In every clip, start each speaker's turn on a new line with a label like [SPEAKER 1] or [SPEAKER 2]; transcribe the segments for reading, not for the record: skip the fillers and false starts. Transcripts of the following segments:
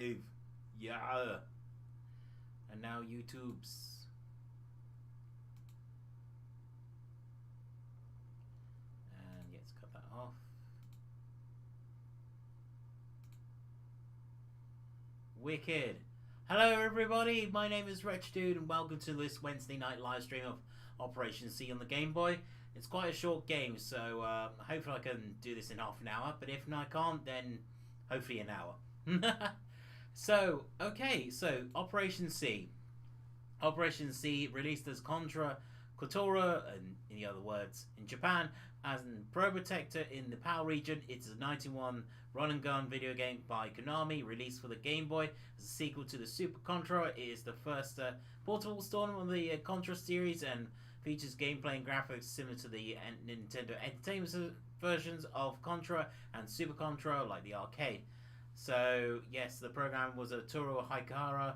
[SPEAKER 1] Yeah. And now YouTube's. And let's cut that off. Wicked. Hello everybody, my name is Retrodude and welcome to this Wednesday night live stream of Operation C on the Game Boy. It's quite a short game, so hopefully I can do this in half an hour, but if I can't, then hopefully an hour. So, okay, so Operation C. Operation C, released as Contra, Kontora, and in the other words, in Japan, as in Probotector in the PAL region. It's a 91 run-and-gun video game by Konami, released for the Game Boy as a sequel to the Super Contra. It is the first portable installment of the Contra series and features gameplay and graphics similar to the Nintendo Entertainment versions of Contra and Super Contra, like the arcade. So, yes, the program was a Toru Higara,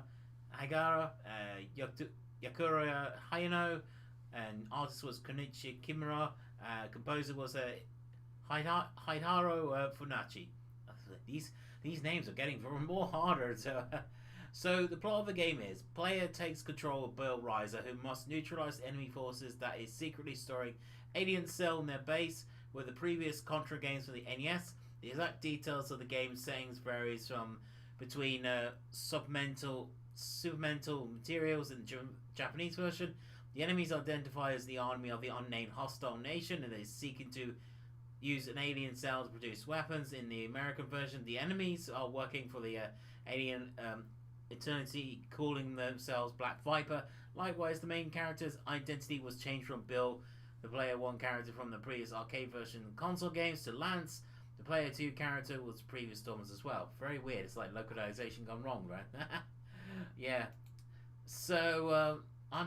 [SPEAKER 1] Yakura Hayano, and artist was Konichi Kimura, composer was Hideharo Funachi. These names are getting more harder. So the plot of the game is, player takes control of Burl Riser, who must neutralize enemy forces that is secretly storing alien cell in their base. With the previous Contra games for the NES, the exact details of the game's settings varies from between supermental materials in the Japanese version. The enemies identify as the army of the unnamed hostile nation and is seeking to use an alien cell to produce weapons. In the American version, the enemies are working for the alien Eternity, calling themselves Black Viper. Likewise, the main character's identity was changed from Bill, the Player 1 character from the previous arcade version console games, to Lance, the Player 2 character, was previous installments as well. Very weird. It's like localization gone wrong, right? Yeah. So I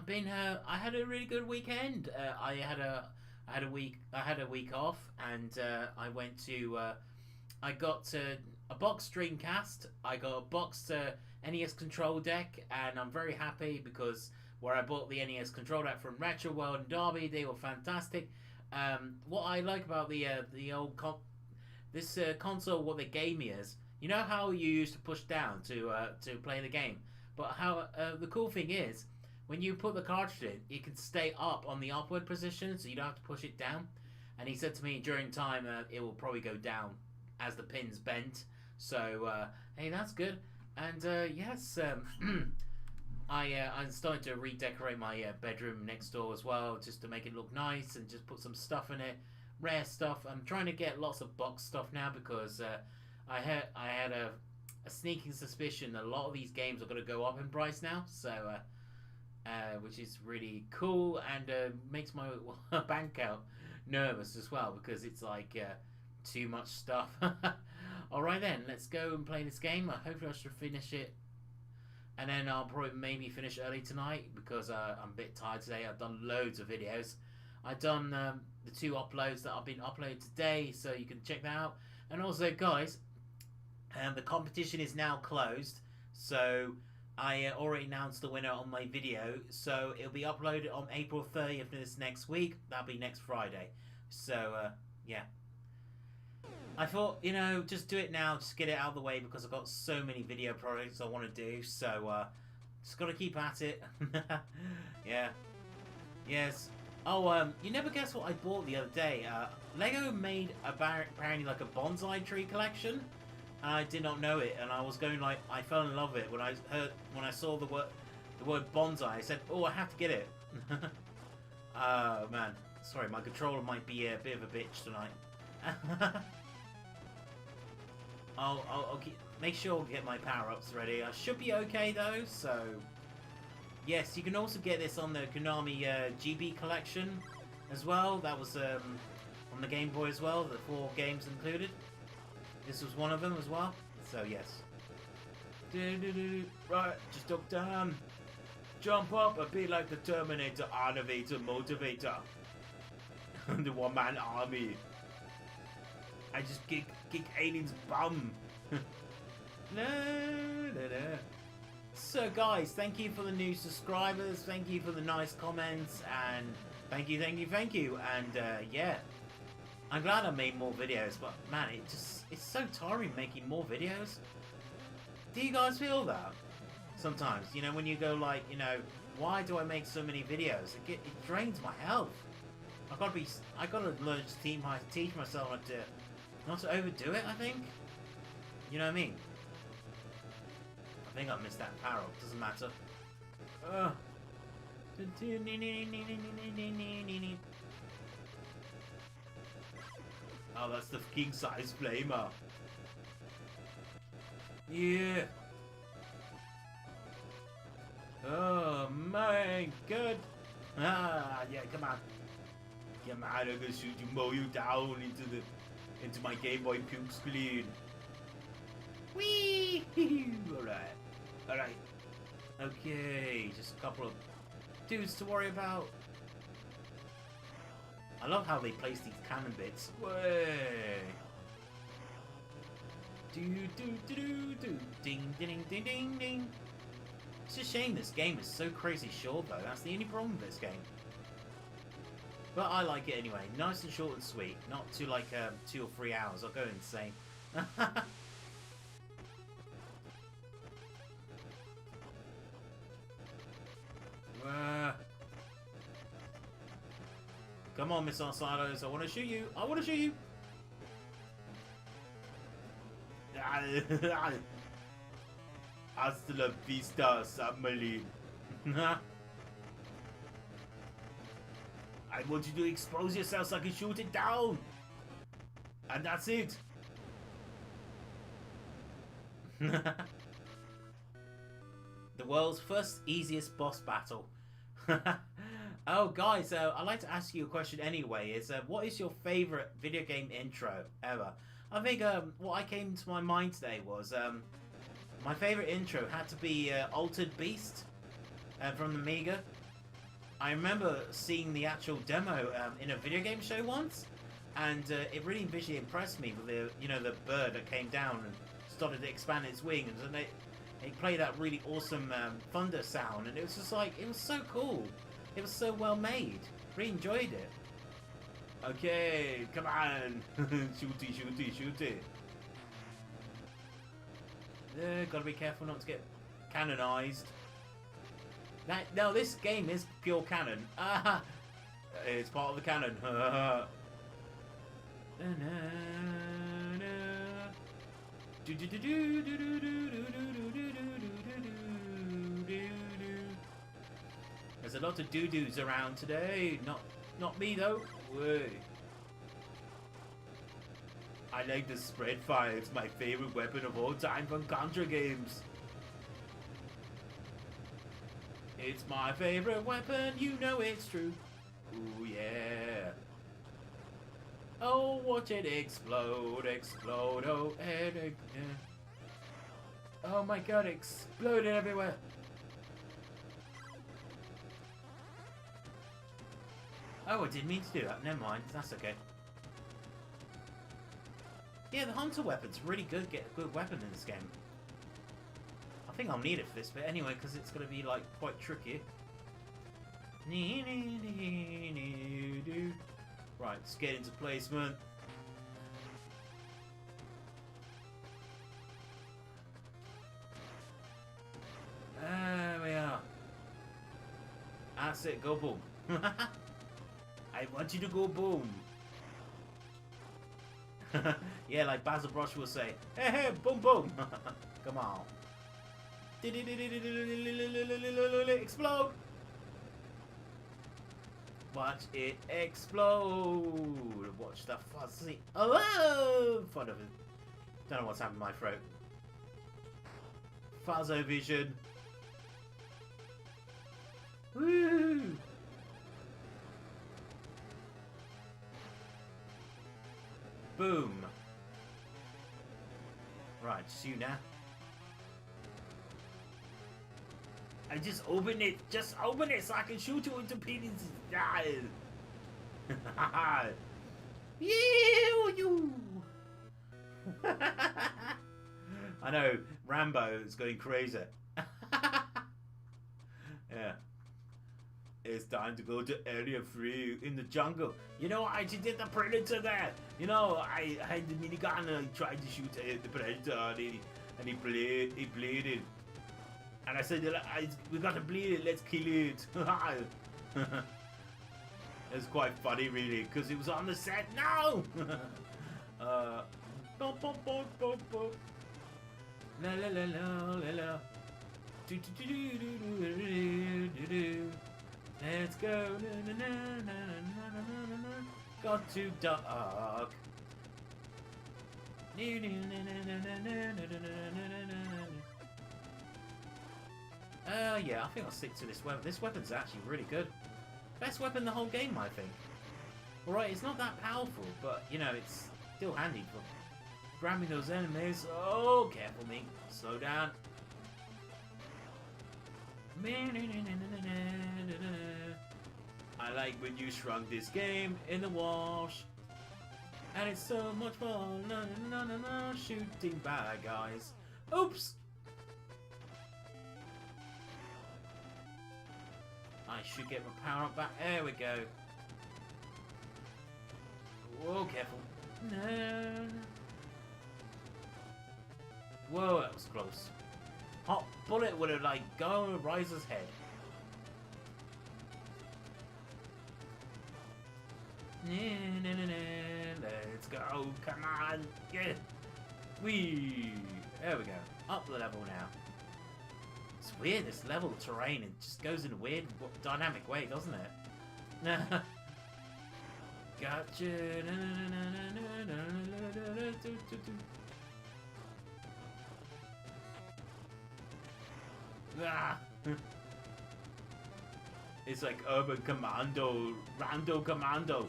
[SPEAKER 1] had a really good weekend. I had a week off, and I went to. I got a box Dreamcast. I got a boxed NES control deck, and I'm very happy because where I bought the NES control deck from Retro World and Derby, they were fantastic. What I like about the old console, what they gave me is, you know how you used to push down to play the game, but how the cool thing is, when you put the cartridge in, it can stay up on the upward position, so you don't have to push it down. And he said to me during time, it will probably go down as the pins bend. So hey, that's good. And yes, I started to redecorate my bedroom next door as well, just to make it look nice and just put some stuff in it, rare stuff. I'm trying to get lots of box stuff now because I had a sneaking suspicion that a lot of these games are going to go up in price now. So which is really cool and makes my bank account nervous as well because it's like too much stuff. Alright then, let's go and play this game. Hopefully I should finish it, and then I'll probably maybe finish early tonight because I'm a bit tired today. I've done loads of videos. I've done the 2 uploads that have been uploaded today, so you can check that out. And also, guys, the competition is now closed, so I already announced the winner on my video, so it'll be uploaded on April 30th this next week. That'll be next Friday. So, yeah. I thought, just do it now, just get it out of the way, because I've got so many video projects I want to do, so, just gotta keep at it. Yeah. Yes. Oh, you never guess what I bought the other day. Lego made apparently like a bonsai tree collection, and I did not know it, and I was going like, I fell in love with it when I saw the word bonsai. I said, oh, I have to get it. Oh man, sorry, my controller might be a bit of a bitch tonight. I'll make sure to get my power-ups ready. I should be okay though, so yes, you can also get this on the Konami GB collection as well. That was on the Game Boy as well, the 4 games included. This was one of them as well, so yes. Right, just duck down. Jump up and be like the Terminator, Innovator, Motivator. The one-man army. I just kick aliens' bum. No. So guys, thank you for the new subscribers, thank you for the nice comments, and thank you, and yeah. I'm glad I made more videos, but man, it's so tiring making more videos. Do you guys feel that? Sometimes, you know, when you go like, you know, why do I make so many videos? It drains my health. I gotta learn to teach myself not to overdo it, I think. You know what I mean? I think I missed that power up, doesn't matter. Oh, that's the king size flamer. Yeah. Oh my god. Yeah, come on. Come on, I'm gonna shoot you, mow you down into my Game Boy puke screen. Whee! Alright. Okay, just a couple of dudes to worry about. I love how they place these cannon bits. Way. Do ding ding ding ding ding. It's a shame this game is so crazy short though. That's the only problem with this game. But I like it anyway. Nice and short and sweet. Not too like 2 or 3 hours. I'll go insane. Come on, Miss Silos. I want to shoot you. I want to shoot you. Hasta la vista, submarine. I want you to expose yourself so I can shoot it down. And that's it. The world's first easiest boss battle. Oh, guys, I'd like to ask you a question anyway. What is your favorite video game intro ever? I think what came to my mind today was my favorite intro had to be Altered Beast from the Amiga. I remember seeing the actual demo in a video game show once, and it really visually impressed me with the bird that came down and started to expand its wings, and they played that really awesome thunder sound, and it was just like, it was so cool. It was so well made. Really enjoyed it. Okay, come on. Shoot it. Gotta be careful not to get canonized. No, this game is pure canon. It's part of the canon. There's a lot of doo-doos around today. Not me though. Way. I like the spread fire. It's my favorite weapon of all time from Contra games. It's my favorite weapon. You know it's true. Ooh yeah. Oh, watch it explode, explode. Oh, and oh my god, exploded everywhere. Oh, I didn't mean to do that. Never mind. That's okay. Yeah, the hunter weapon's really good. Get a good weapon in this game. I think I'll need it for this bit anyway, because it's going to be like quite tricky. Right, let's get into placement. There we are. That's it. Go boom. I want you to go boom. Yeah, like Basil Brush will say, hey, hey, boom, boom. Come on. Explode. Watch it explode. Watch the fuzzy. Oh, fun of it. Don't know what's happened in my throat. Fuzzo vision. Woo. Boom. Right, shoot now. I just open it. Just open it so I can shoot you into pieces. You. I know, Rambo is going crazy. Yeah. It's time to go to Area 3 in the jungle. You know, I just did the Predator there. You know, I had the minigun and I tried to shoot the Predator. And he bleeded. And I said, we got to bleed it, let's kill it. It was quite funny, really, because it was on the set. No! La la la la la la. Let's go. Got to duck. Yeah, I think I'll stick to this weapon. This weapon's actually really good. Best weapon in the whole game, I think. Alright, it's not that powerful, but, you know, it's still handy for grabbing those enemies. Oh, careful, me. Slow down. I like when you shrunk this game in the wash. And it's so much fun. Shooting bad guys. Oops! I should get my power up back. There we go. Whoa, careful. No. Whoa, that was close. Hot bullet would have, like, gone over Riser's head. Let's go. Come on. Yeah. Whee. There we go. Up the level now. It's weird, this level terrain. It just goes in a weird, dynamic way, doesn't it? Gotcha. Ah. It's like Urban Commando, Rando Commando.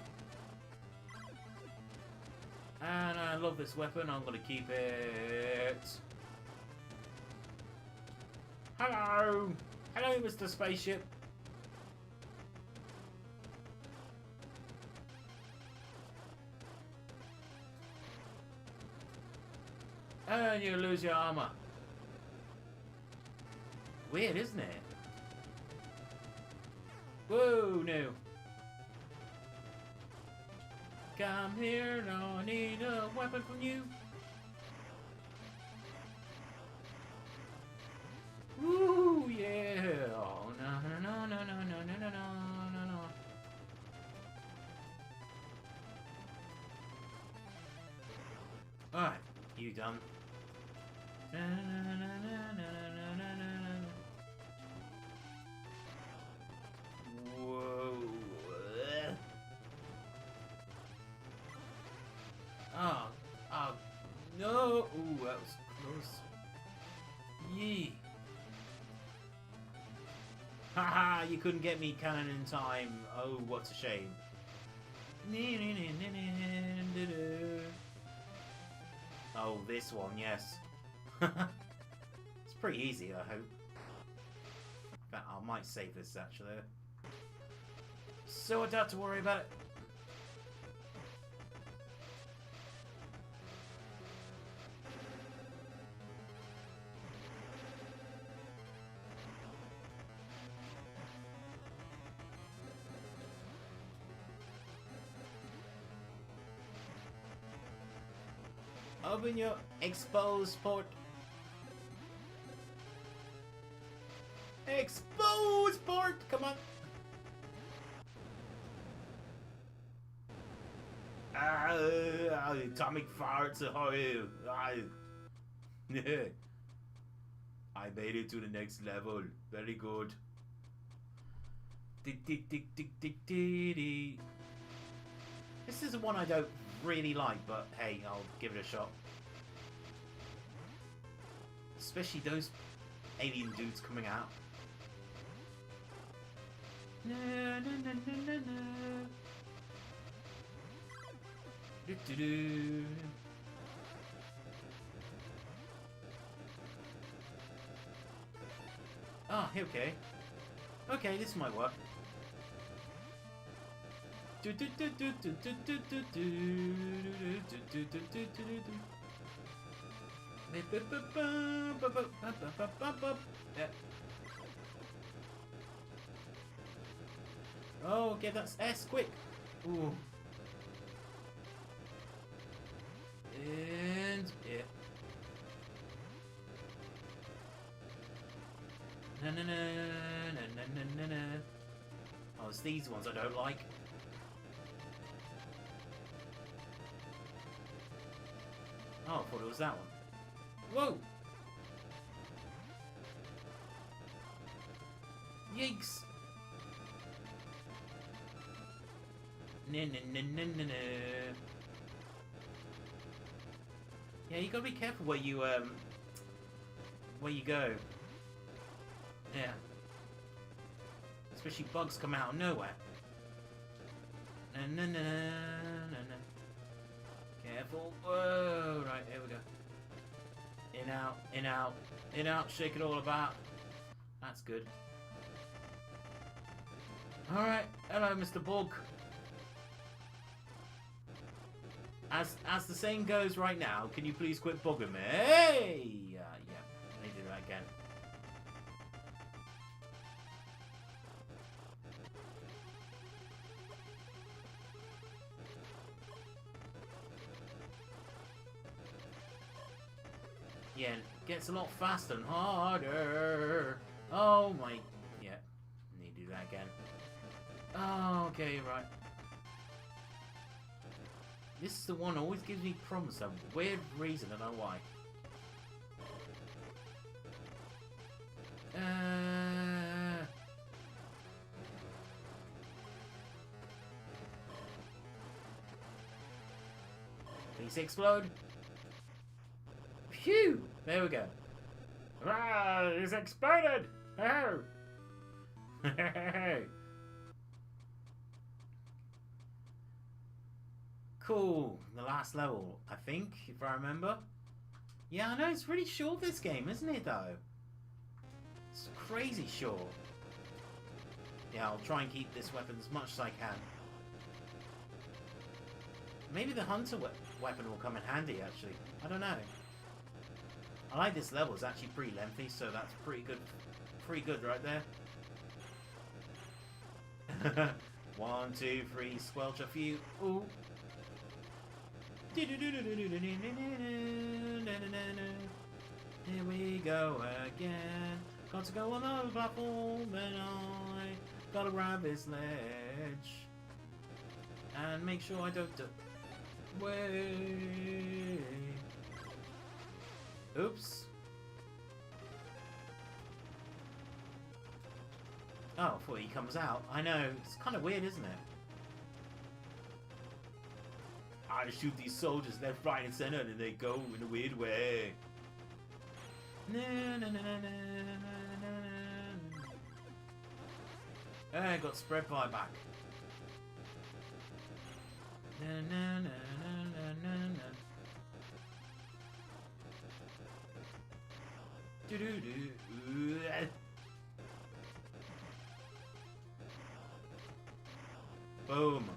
[SPEAKER 1] And I love this weapon, I'm gonna keep it. Hello! Hello, Mr. Spaceship. And you lose your armor. Weird, isn't it? Whoa, no. Come here, I need a weapon from you. Woo, yeah. Oh, no. Alright, you done. Whoa. Oh, no. Ooh, that was close. Yee. Haha, you couldn't get me cannon in time. Oh, what a shame. Oh, this one, yes. It's pretty easy, I hope. But I might save this, actually. So I don't have to worry about it. Open your exposed port. Exposed port! Come on. Atomic farts. I made it to the next level. Very good. This is one I don't really like, but hey, I'll give it a shot. Especially those alien dudes coming out. Ah, okay. Okay, this might work. Oh, okay, that's S, quick. Ooh. And yeah. No, no, no, no, no, no, no. Oh, it's these ones I don't like. Oh, I thought it was that one. Whoa! Yikes! No, no, no, no, no, no. Yeah, you gotta be careful where you go. Yeah. Especially bugs come out of nowhere. No, no, no, no, no, no. Careful. Whoa, right, here we go. In, out, in, out, in, out, shake it all about. That's good. Alright, hello, Mr. Bug. As the saying goes right now, can you please quit bugging me? Hey! Yeah, I need to do that again. Yeah, it gets a lot faster and harder. Oh my... Yeah, need to do that again. Oh, okay, right. This is the one that always gives me problems for some weird reason, I don't know why. Please explode. Phew! There we go. Ah, it's exploded! Oh! Cool. The last level, I think, if I remember. Yeah, I know, it's really short, this game, isn't it, though? It's crazy short. Yeah, I'll try and keep this weapon as much as I can. Maybe the hunter weapon will come in handy, actually. I don't know. I like this level. It's actually pretty lengthy, so that's pretty good. Pretty good right there. 1, 2, 3, squelch a few. Ooh. Here we go again. Got to go on the platform, and I gotta grab this ledge and make sure I don't. Way. Oops. Oh, I thought he comes out. I know, it's kind of weird, isn't it? I shoot these soldiers left, right, and center, and they go in a weird way. I got spread fire back. Boom.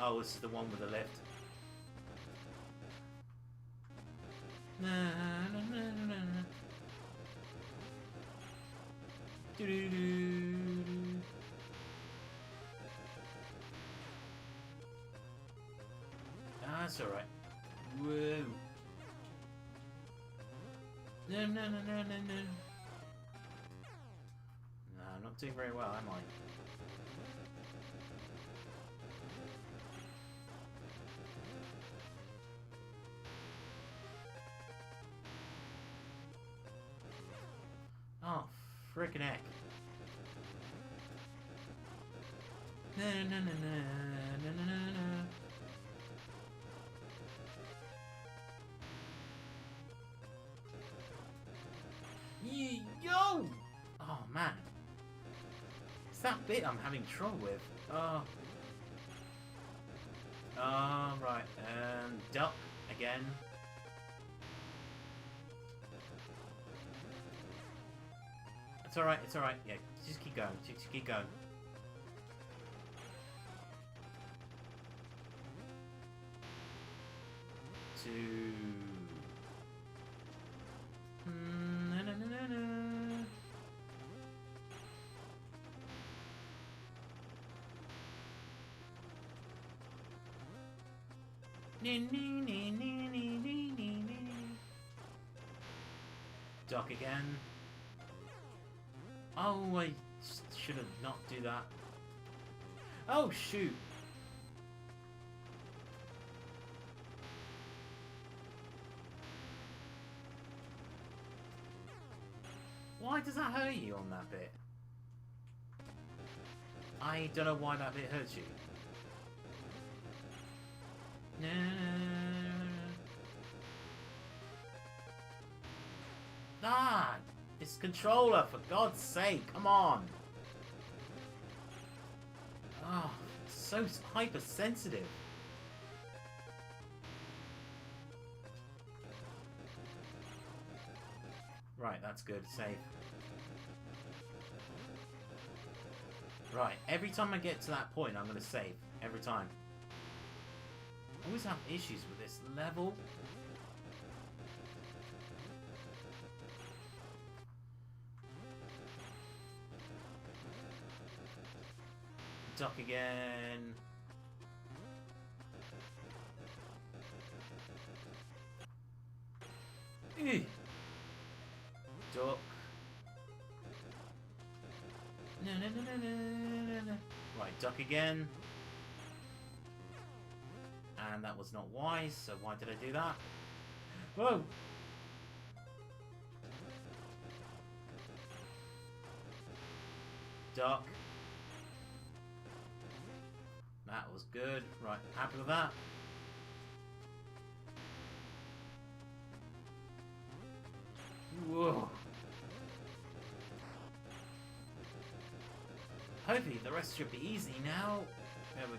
[SPEAKER 1] Oh, this is the one with the lift. That's alright. Whoa. No. No, I'm not doing very well, am I? Oh, frickin' heck. No. Yo! Oh, man. It's that bit I'm having trouble with. Oh. Oh, right. Duck again. It's alright, it's alright. Yeah, just keep going. Just keep going. Two. Duck again. Oh, I should have not do that. Oh, shoot. Why does that hurt you on that bit? I don't know why that bit hurts you. No. Ah! This controller, for God's sake, come on! Oh, it's so hypersensitive. Right, that's good. Save. Right, every time I get to that point, I'm going to save. Every time. I always have issues with this level. Duck again. Ew. Duck. No. Right, duck again. And that was not wise, so why did I do that? Whoa! Duck. That was good. Right, happy with that. Whoa. Hopefully the rest should be easy now. There we...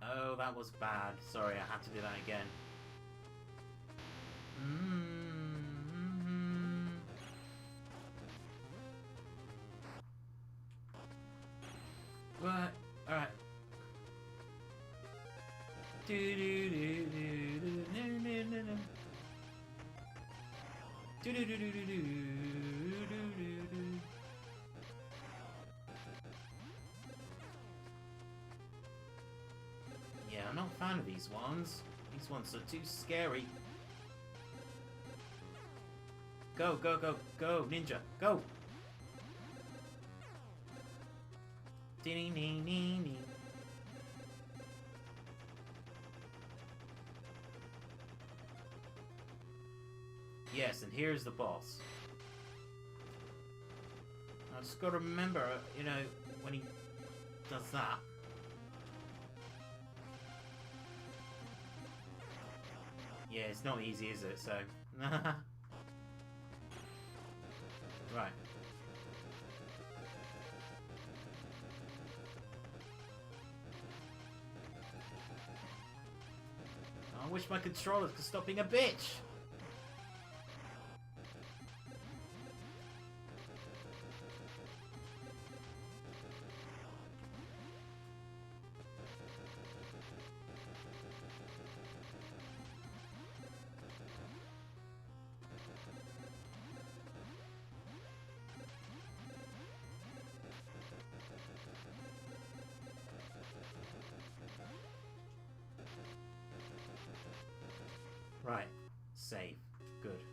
[SPEAKER 1] Oh, that was bad. Sorry, I had to do that again. What? Alright. Yeah, I'm not a fan of these ones. These ones are too scary. Go, go, go, go, ninja, go! Ding, ding, ding, ding. Yes, and here's the boss. I just gotta remember, you know, when he does that. Yeah, it's not easy, is it? So, right. I wish my controller could stop being a bitch. Right, save. Good.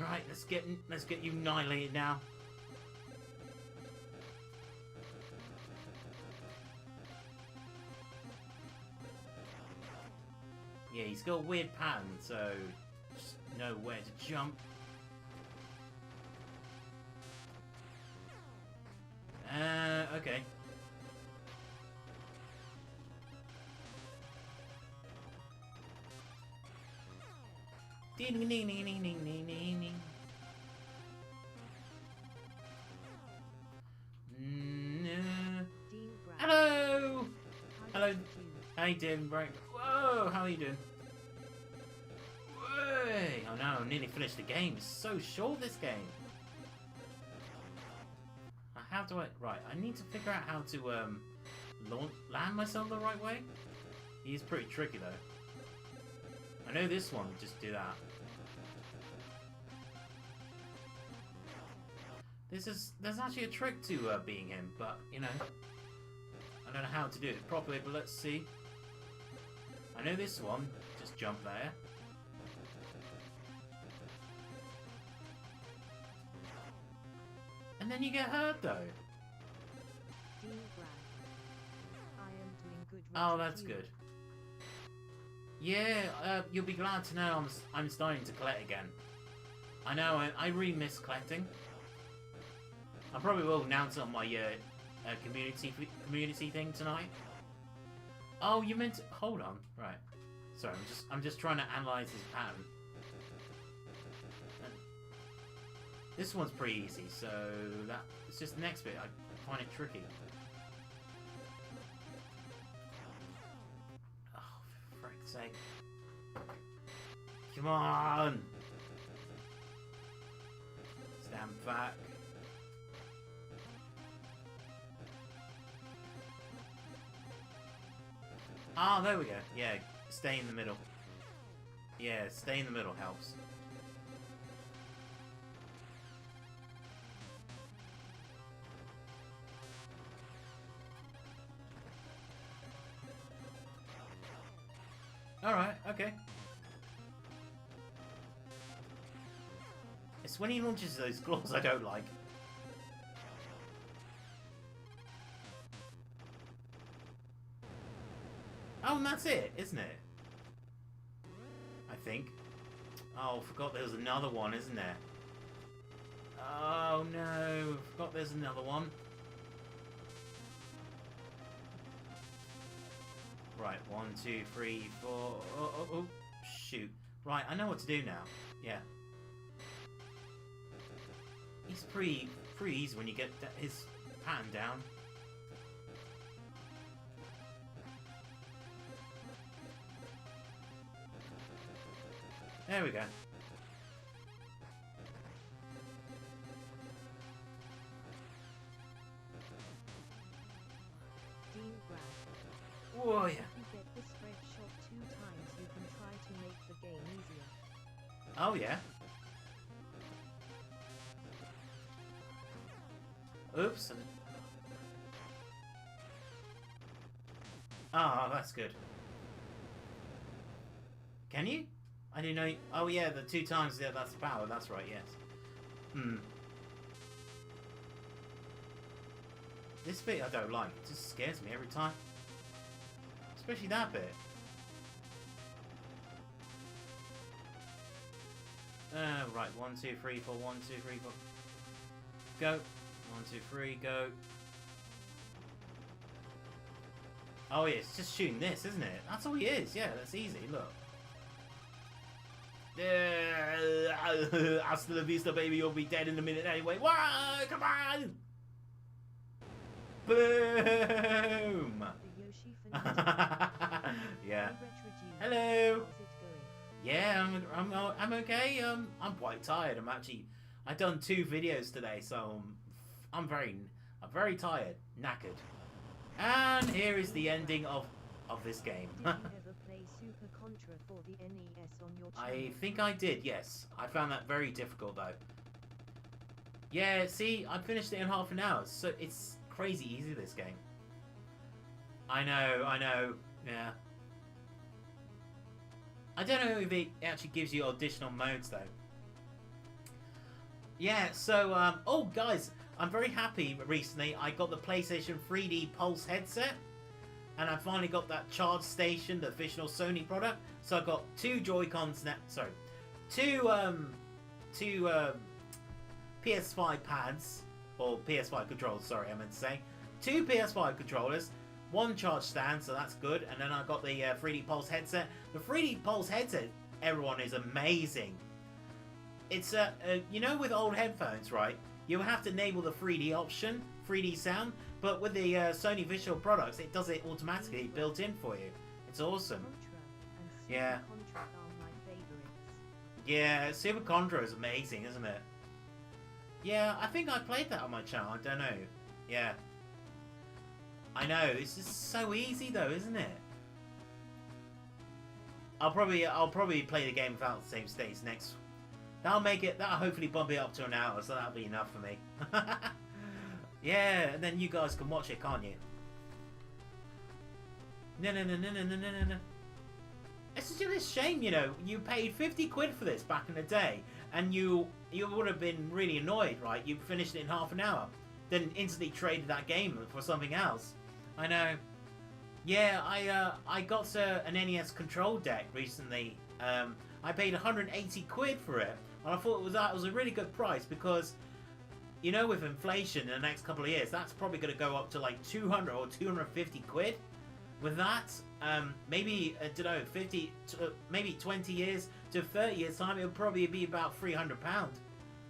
[SPEAKER 1] Right, let's get you annihilated now. Yeah, he's got a weird pattern, so just know where to jump. Okay. Ding ding ding ding ding ding ding ding. Hello! Hello. How you doing, Frank? Whoa, how are you doing? Way! Oh no, I nearly finished the game. It's so short, this game. How do I... Right, I need to figure out how to land myself the right way. He's pretty tricky, though. I know this one would just do that. There's actually a trick to being him, but you know, I don't know how to do it properly. But let's see. I know this one. Just jump there. And then you get hurt though. Oh, that's good. Yeah, you'll be glad to know I'm starting to collect again. I know, I really miss collecting. I probably will announce it on my community thing tonight. Oh, you meant to... Hold on. Right. Sorry, I'm just trying to analyze this pattern. And this one's pretty easy, so it's just the next bit. I find it tricky. Oh, for frick's sake. Come on! Stand back. Ah, there we go. Yeah, stay in the middle. Yeah, stay in the middle helps. Alright, okay. It's when he launches those claws I don't like. Oh, and that's it, isn't it? I think. Oh, forgot there was another one, isn't there? Oh no, forgot there's another one. Right, 1, 2, 3, 4. Oh, shoot. Right, I know what to do now. Yeah. He's pretty easy when you get his pattern down. There we go. Whoa, yeah.
[SPEAKER 2] If you get this red shot 2 times, you can try to make the game easier.
[SPEAKER 1] Oh, yeah. Oops. Ah, that's good. Can you? I didn't know. Oh, yeah, the 2 times. Yeah, that's the power. That's right, yes. This bit I don't like. It just scares me every time. Especially that bit. Right. 1, 2, 3, 4. 1, 2, 3, 4. Go. 1, 2, 3. Go. Oh, yeah. It's just shooting this, isn't it? That's all he is. Yeah, that's easy. Look. Hasta la vista, baby. You'll be dead in a minute anyway. Whoa! Come on! Boom! Yeah. Hello. Yeah, I'm okay. I'm quite tired. I've done 2 videos today, so I'm very tired, knackered. And here is the ending of this game.
[SPEAKER 2] Did you ever play Super Contra for the NES on your channel?
[SPEAKER 1] I think I did. Yes, I found that very difficult though. Yeah, see, I finished it in half an hour, so it's crazy easy, this game. I know, yeah. I don't know if it actually gives you additional modes, though. Yeah, so, oh, guys, I'm very happy recently. I got the PlayStation 3D Pulse headset, and I finally got that charge station, the official Sony product. So I got 2 Joy-Cons now, sorry, 2 PS5 pads, or PS5 controllers, sorry, I meant to say. 2 PS5 controllers, 1 charge stand, so that's good. And then I got the 3D Pulse headset. The 3D Pulse headset, everyone, is amazing. It's, you know, with old headphones, right? You have to enable the 3D option, 3D sound. But with the Sony visual products, it does it automatically, built in for you. It's awesome. Yeah. Yeah, Super Contra is amazing, isn't it? Yeah, I think I played that on my channel. I don't know. Yeah. I know. It's just so easy, though, isn't it? I'll probably play the game without the save states That'll make it. That'll hopefully bump it up to an hour, so that'll be enough for me. Yeah, and then you guys can watch it, can't you? No. It's just a shame, you know. You paid 50 quid for this back in the day, and you would have been really annoyed, right? You finished it in half an hour, then instantly traded that game for something else. I know. Yeah, I got an NES control deck recently. I paid 180 quid for it, and I thought that was a really good price because, you know, with inflation in the next couple of years, that's probably going to go up to like 200 or 250 quid. With that, maybe, I don't know, 50, maybe 20 years to 30 years time, it'll probably be about £300.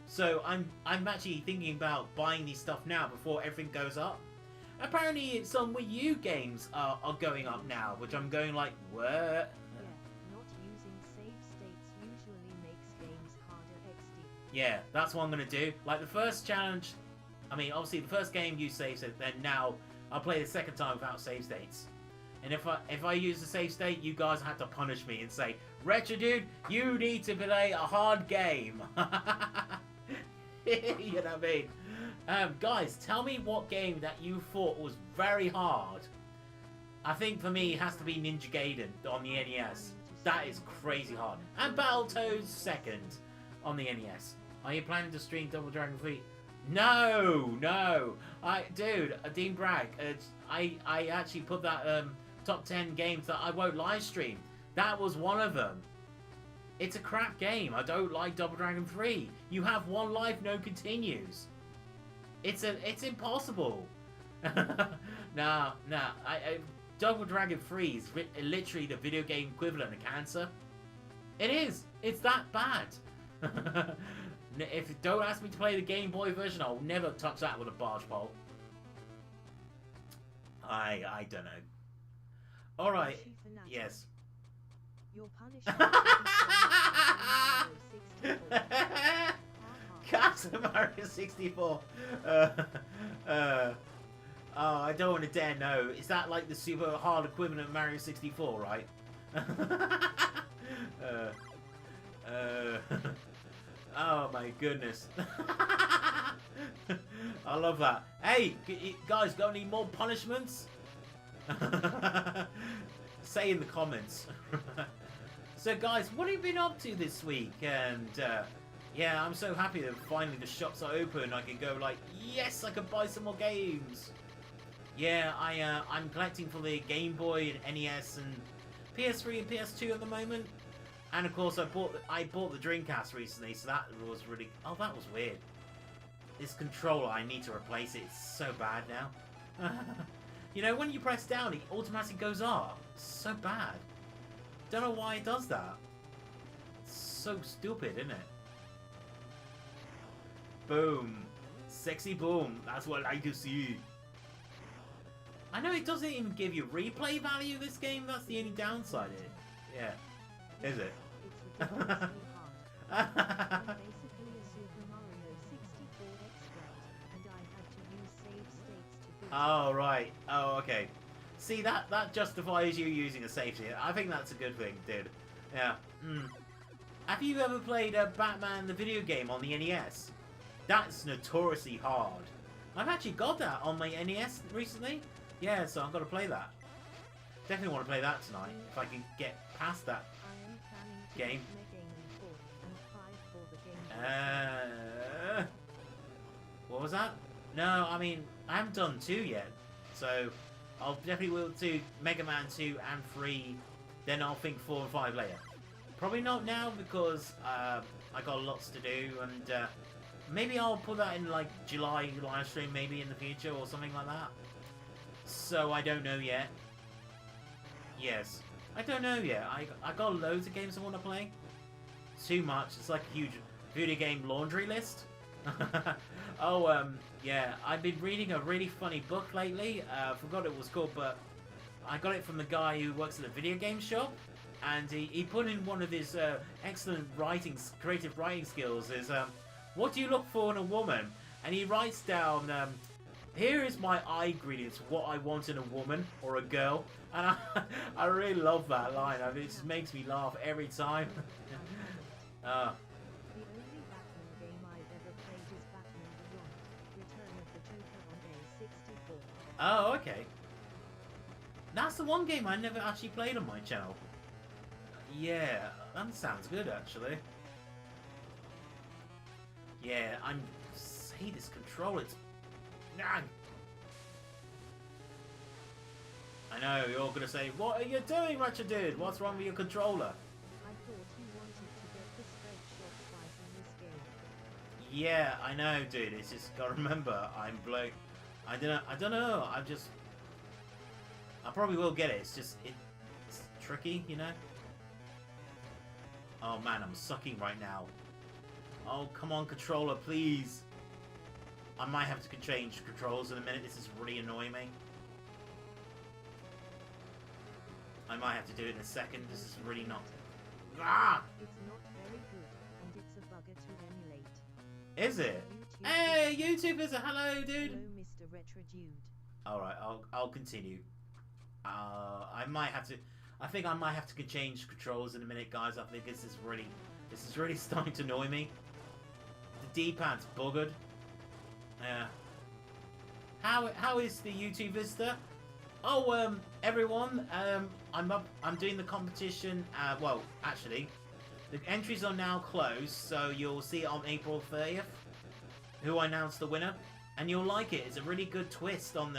[SPEAKER 1] So I'm actually thinking about buying these stuff now before everything goes up. Apparently some Wii U games are going up now, which I'm going like, what?
[SPEAKER 2] Yeah, not using save states usually makes games harder XD.
[SPEAKER 1] Yeah, that's what I'm going to do. Like the first challenge, I mean, obviously the first game you save state, then now I'll play the second time without save states. And if I use the save state, you guys have to punish me and say, Retrodude, you need to play a hard game. You know what I mean? Guys, tell me what game that you thought was very hard. I think for me it has to be Ninja Gaiden on the NES. That is crazy hard. And Battletoads second on the NES. Are you planning to stream Double Dragon 3? No. Dude, Dean Bragg, I actually put that top 10 games that I won't live stream. That was one of them. It's a crap game. I don't like Double Dragon 3. You have one life, no continues. It's impossible. Nah. Double Dragon 3 is literally the video game equivalent of cancer. It is. It's that bad. If don't ask me to play the Game Boy version, I'll never touch that with a barge pole. I don't know. All right. Yes.
[SPEAKER 2] Your punishment is
[SPEAKER 1] Cast Mario 64. Oh, I don't want to dare know. Is that like the super hard equivalent of Mario 64, right? Oh my goodness. I love that. Hey, guys, got any more punishments? Say in the comments. So guys, what have you been up to this week? And yeah, I'm so happy that finally the shops are open. I can go like, yes, I can buy some more games. Yeah, I'm collecting for the Game Boy and NES and PS3 and PS2 at the moment. And of course, I bought the Dreamcast recently, so that was really... Oh, that was weird. This controller, I need to replace it. It's so bad now. You know, when you press down, it automatically goes up. It's so bad. Don't know why it does that. It's so stupid, isn't it? Boom. Sexy boom. That's what I like to see. I know it doesn't even give you replay value, this game. That's the only downside of it. Yeah. Is it?
[SPEAKER 2] It's ridiculously hard. Basically a Super Mario 64 expert, and I had to use save states to beat it.
[SPEAKER 1] Oh, right. Oh, okay. See, that justifies you using a save state. I think that's a good thing, dude. Yeah. Have you ever played Batman the video game on the NES? That's notoriously hard. I've actually got that on my NES recently. Yeah, so I'm going to play that. Definitely want to play that tonight, if I can get past that.
[SPEAKER 2] I am planning to
[SPEAKER 1] Game.
[SPEAKER 2] make a game and 5 for the game.
[SPEAKER 1] What was that? No, I mean, I haven't done 2 yet. So, I'll definitely will do Mega Man 2 and 3. Then I'll think 4 and 5 later. Probably not now because I got lots to do. And maybe I'll put that in like July live stream maybe in the future or something like that. So, I don't know yet. Yes. I don't know yet. I got loads of games I want to play. Too much. It's like a huge video game laundry list. Oh, yeah. I've been reading a really funny book lately. I forgot what it was called, but I got it from the guy who works at a video game shop. And he put in one of his excellent creative writing skills is, what do you look for in a woman? And he writes down, here is my ingredients, what I want in a woman or a girl. And I really love that line. I mean, it just makes me laugh every time.
[SPEAKER 2] The only
[SPEAKER 1] Oh, okay. That's the one game I never actually played on my channel. Yeah, that sounds good actually. Yeah, I hate this controller. It's... Nah. I know, you're all gonna say, what are you doing, Retrodude? What's wrong with your controller?
[SPEAKER 2] I thought you wanted to get the straight shot twice in this game.
[SPEAKER 1] Yeah, I know, dude. It's just gotta remember, I'm bloke. I don't know. I probably will get it. It's just it's tricky, you know. Oh man, I'm sucking right now. Oh come on, controller, please. I might have to change controls in a minute. This is really annoying me. I might have to do it in a second. This is really not. Ah!
[SPEAKER 2] It's not very good, and it's a bugger to emulate.
[SPEAKER 1] Is it?
[SPEAKER 2] YouTube
[SPEAKER 1] Hey, YouTubers! Hello, dude.
[SPEAKER 2] Hello, Mr. Retrodude.
[SPEAKER 1] All right, I'll continue. I might have to. I think I might have to change controls in a minute, guys. I think this is really starting to annoy me. The D-pad's buggered. How is the YouTube Vista? Oh, everyone, I'm doing the competition. Well, actually, the entries are now closed, so you'll see it on April 30th. Who I announced the winner, and you'll like it. It's a really good twist on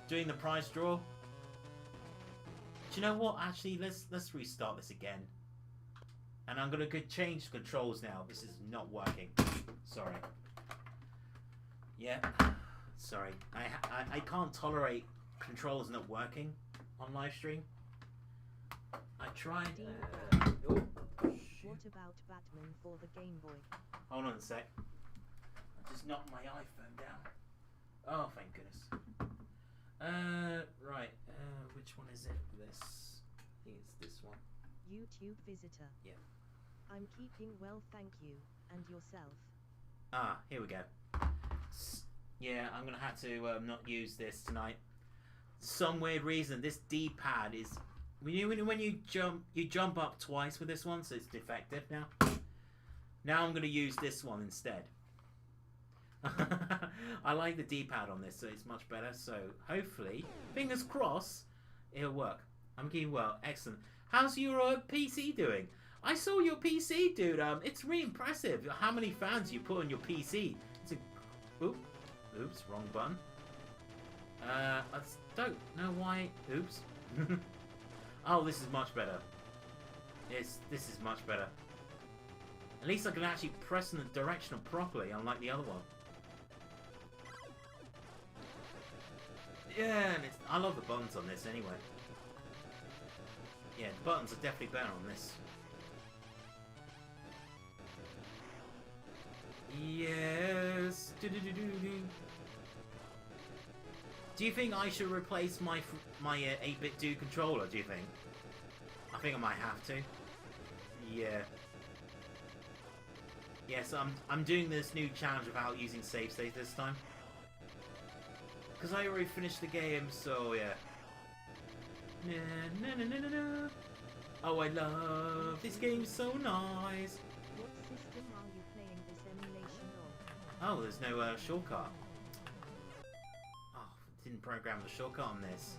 [SPEAKER 1] doing the prize draw. Do you know what? Actually, let's restart this again. And I'm gonna change controls now. This is not working. Sorry. Yeah. Sorry. I can't tolerate controls not working on live stream. I tried. Oh,
[SPEAKER 2] What about Batman for the Game Boy?
[SPEAKER 1] hold on a sec. I just knocked my iPhone down. Oh, thank goodness. Right. Which one is it? This. I think it's this one.
[SPEAKER 2] YouTube visitor.
[SPEAKER 1] Yeah.
[SPEAKER 2] I'm keeping well, thank you. And yourself?
[SPEAKER 1] Ah, here we go. Yeah, I'm gonna have to not use this tonight. Some weird reason, this D-pad is when you jump up twice with this one, so it's defective now. Now I'm gonna use this one instead. I like the D-pad on this, so it's much better. So hopefully, fingers crossed, it'll work. I'm keeping well. Excellent. How's your PC doing? I saw your PC, dude. It's really impressive how many fans you put on your PC. It's a... Oops, wrong button. I don't know why. Oops. Oh, this is much better. This is much better. At least I can actually press in the direction properly, unlike the other one. Yeah, and I love the buttons on this anyway. Yeah, the buttons are definitely better on this. Yes. Do you think I should replace my 8-bit do controller? Do you think? I think I might have to. Yeah. Yes, I'm doing this new challenge without using save states this time. Because I already finished the game, so yeah. Na. Oh, I love this game, so nice.
[SPEAKER 2] What system are you playing this emulation on?
[SPEAKER 1] Oh, there's no shortcut. Oh, didn't program the shortcut on this.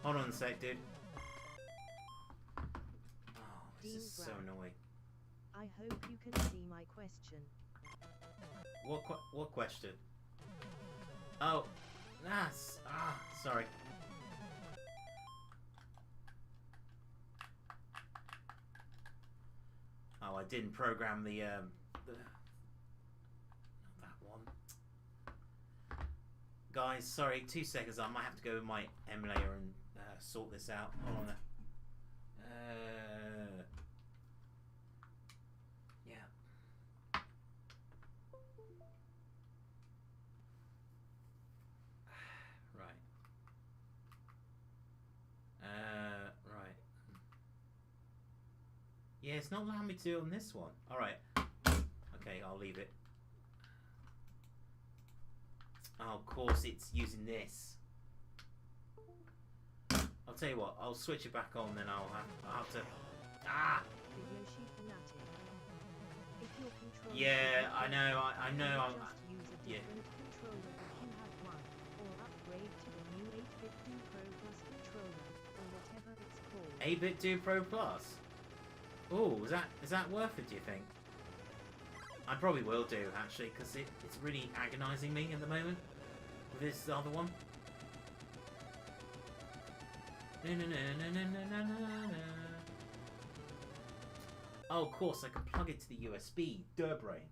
[SPEAKER 1] Hold on a sec, dude. Oh, this is so annoying.
[SPEAKER 2] I hope you can see my question.
[SPEAKER 1] What question? Oh, that's sorry. Oh, I didn't program the not that one. Guys, sorry, 2 seconds. I might have to go with my emulator and sort this out. Hold on. Yeah. Right. Right. Yeah, it's not allowing me to do it on this one. Alright. Okay, I'll leave it. Oh, of course it's using this. I'll tell you what, I'll switch it back on, then I'll have to... Ah!
[SPEAKER 2] Yoshi fanatic. If your controller
[SPEAKER 1] Yeah, I know, I know.
[SPEAKER 2] just use a
[SPEAKER 1] Yeah.
[SPEAKER 2] different controller if you have one, or upgrade
[SPEAKER 1] 8-bit do Pro Plus. Oh, is that worth it, do you think? I probably will do, actually, because it's really agonizing me at the moment with this other one. Oh, of course, I can plug it to the USB. Durbrain.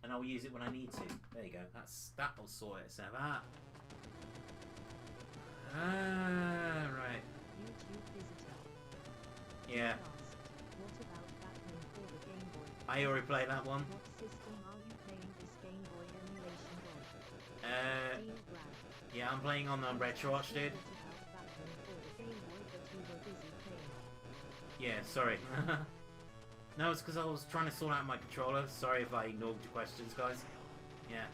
[SPEAKER 1] And I'll use it when I need to. There you go. That'll sort itself out. Right.
[SPEAKER 2] YouTube visitor.
[SPEAKER 1] Yeah.
[SPEAKER 2] Asked, what about Batman for the Game Boy?
[SPEAKER 1] I already played that one.
[SPEAKER 2] What system are you playing this Game Boy emulation on? Dean Brad.
[SPEAKER 1] Yeah, I'm playing on the Retrodude.
[SPEAKER 2] What about Batman for the Game Boy but you were busy playing?
[SPEAKER 1] Yeah, sorry. No, it's because I was trying to sort out my controller. Sorry if I ignored your questions, guys. Yeah.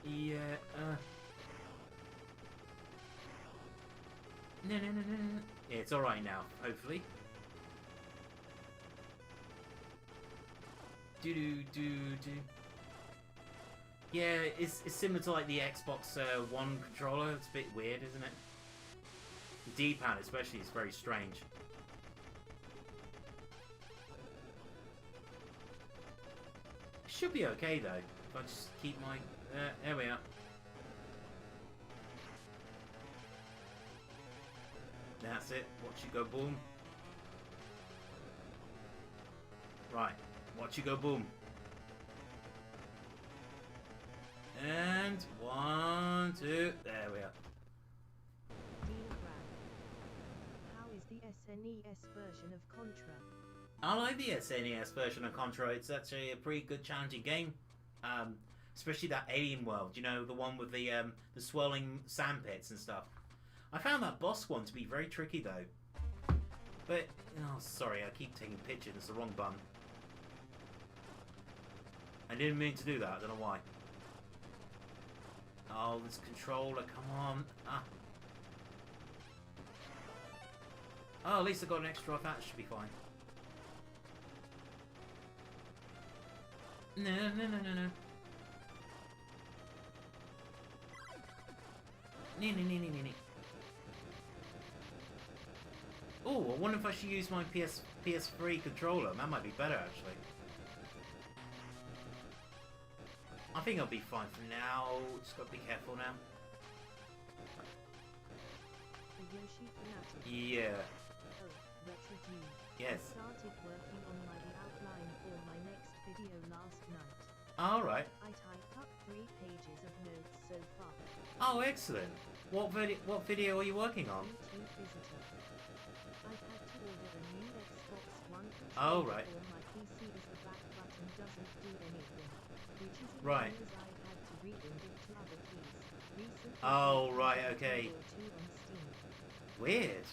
[SPEAKER 1] Yeah, No. Yeah, it's alright now, hopefully. Do. Yeah, it's similar to like the Xbox One controller. It's a bit weird, isn't it? The D-pad especially is very strange. It should be okay though, if I just keep my... there we are. That's it. Watch you go boom. Right. Watch you go boom. And 1, 2. There we are.
[SPEAKER 2] Dean Brad. How is the SNES version of Contra?
[SPEAKER 1] I like the SNES version of Contra. It's actually a pretty good challenging game. Especially that alien world. You know, the one with the swirling sand pits and stuff. I found that boss one to be very tricky though. But, oh sorry, I keep taking pictures, it's the wrong button. I didn't mean to do that, I don't know why. Oh, this controller, come on. Ah. Oh, at least I got an extra off, that should be fine. No. Nee. Oh, I wonder if I should use my PS3 controller. That might be better, actually. I think I'll be fine for now. Just gotta be careful now.
[SPEAKER 2] The Yoshi Fanatic.
[SPEAKER 1] Yeah.
[SPEAKER 2] Oh, Retrodude.
[SPEAKER 1] Yes.
[SPEAKER 2] I started working on my outline for my next video last night.
[SPEAKER 1] Alright.
[SPEAKER 2] I typed up 3 pages of notes so far.
[SPEAKER 1] Oh, excellent. What video are you working on?
[SPEAKER 2] YouTube visitor. I've had to order a new Xbox One controller
[SPEAKER 1] Oh, right.
[SPEAKER 2] for my PC as the back button doesn't do anything, which is
[SPEAKER 1] Right.
[SPEAKER 2] as I had to rebuild it to other keys. Recently,
[SPEAKER 1] Oh,
[SPEAKER 2] I
[SPEAKER 1] right,
[SPEAKER 2] played
[SPEAKER 1] okay.
[SPEAKER 2] World War II on Steam.
[SPEAKER 1] Weird.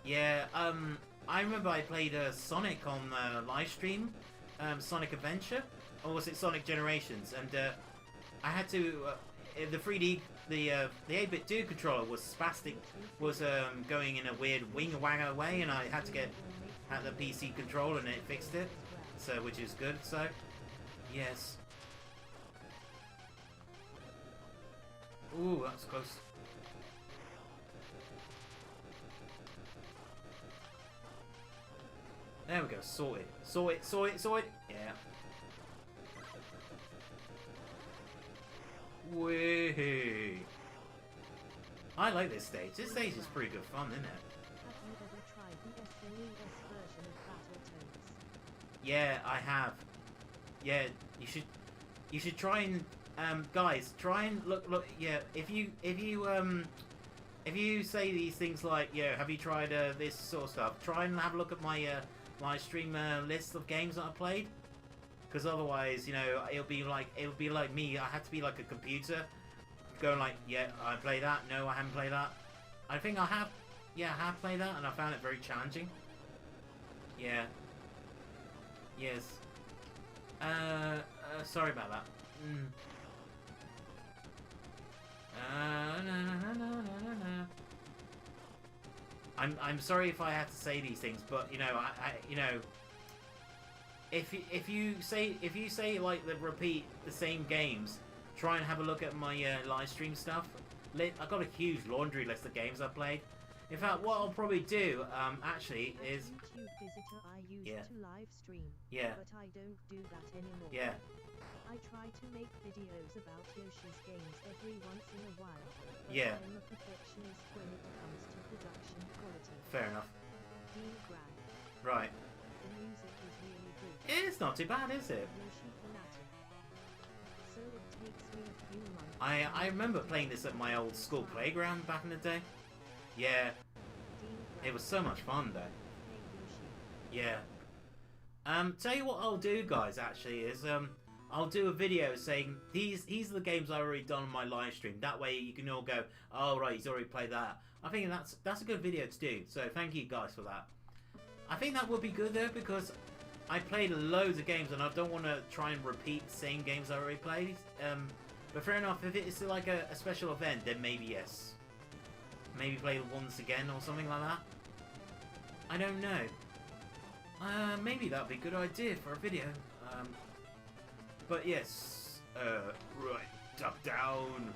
[SPEAKER 1] Yeah, I remember I played Sonic on Livestream, Sonic Adventure, or was it Sonic Generations? And I had to the 3D, the 8-bit do controller was spastic, was going in a weird wing-a-wagga way, and I had to get at the PC controller and it fixed it, so which is good. So yes. Ooh, that's close. There we go, sorted. Sorted. Yeah. Whee! I like this stage. This stage is pretty good fun, isn't it?
[SPEAKER 2] Have you ever tried the SNES version of Battletoads?
[SPEAKER 1] Yeah, I have. Yeah, you should try and guys, try and look. Yeah, if you say these things like, yeah, have you tried this sort of stuff? Try and have a look at my my stream list of games that I played, because otherwise, you know, it'll be like me. I had to be like a computer, going like, yeah, I play that. No, I haven't played that. I think I have. Yeah, I have played that, and I found it very challenging. Yeah. Yes. Sorry about that. I'm sorry if I had to say these things, but you know, I you know, if you say like repeat the same games, try and have a look at my live stream stuff. I've got a huge laundry list of games I've played. In fact, what I'll probably do, actually, is...
[SPEAKER 2] YouTube visitor I used to live stream,
[SPEAKER 1] Yeah.
[SPEAKER 2] but I don't do that anymore.
[SPEAKER 1] Yeah.
[SPEAKER 2] I try to make videos about Yoshi's games every once in a while. But
[SPEAKER 1] Yeah.
[SPEAKER 2] I'm a perfectionist when it comes to production quality.
[SPEAKER 1] Fair enough.
[SPEAKER 2] Dean Grant.
[SPEAKER 1] Right.
[SPEAKER 2] The music is really good.
[SPEAKER 1] It's not too bad, is it?
[SPEAKER 2] Yoshi fanatic. So it takes me a few months.
[SPEAKER 1] I remember playing this at my old school playground back in the day. Yeah.
[SPEAKER 2] Dean
[SPEAKER 1] It
[SPEAKER 2] Grant.
[SPEAKER 1] was so much fun, though.
[SPEAKER 2] Hey Yoshi.
[SPEAKER 1] Yeah. Tell you what I'll do, guys, actually, is, I'll do a video saying, these are the games I've already done on my live stream. That way you can all go, oh, right, he's already played that. I think that's a good video to do, so thank you guys for that. I think that would be good, though, because I played loads of games and I don't want to try and repeat the same games I already played. But fair enough, if it's like a special event, then maybe yes. Maybe play it once again or something like that. I don't know. Maybe that'd be a good idea for a video. But yes. Right. Duck down.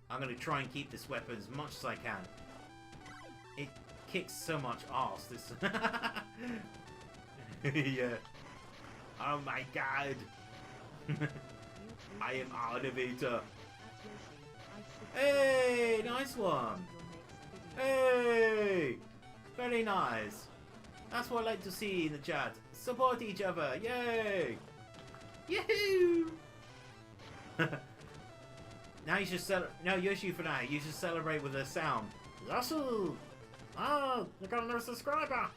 [SPEAKER 1] I'm gonna try and keep this weapon as much as I can. It kicks so much ass, this. Yeah. Oh my god. I am Artivator. Hey, nice one. Hey, very nice. That's what I like to see in the chat. Support each other. Yay. Yahoo. Now you should Yoshi for now. You should celebrate with a sound. Yoshi. Ah, you got a new subscriber.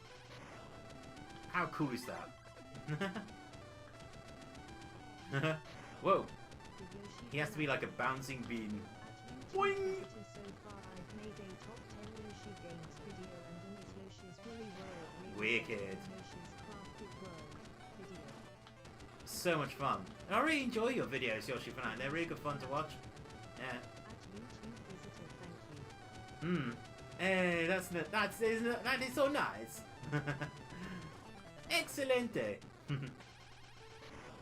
[SPEAKER 1] How cool is that? Whoa. He has to be like a bouncing bean. Boing!
[SPEAKER 2] So far I've made a top 10 Yoshi games video and an Is Yoshi's Woolly World
[SPEAKER 1] Wicked.
[SPEAKER 2] Yoshi's Crafted World video.
[SPEAKER 1] So much fun. And I really enjoy your videos, Yoshi for now. They're really good fun to watch. Yeah.
[SPEAKER 2] At YouTube visitor, thank you.
[SPEAKER 1] Hey, that is so nice. Excelente.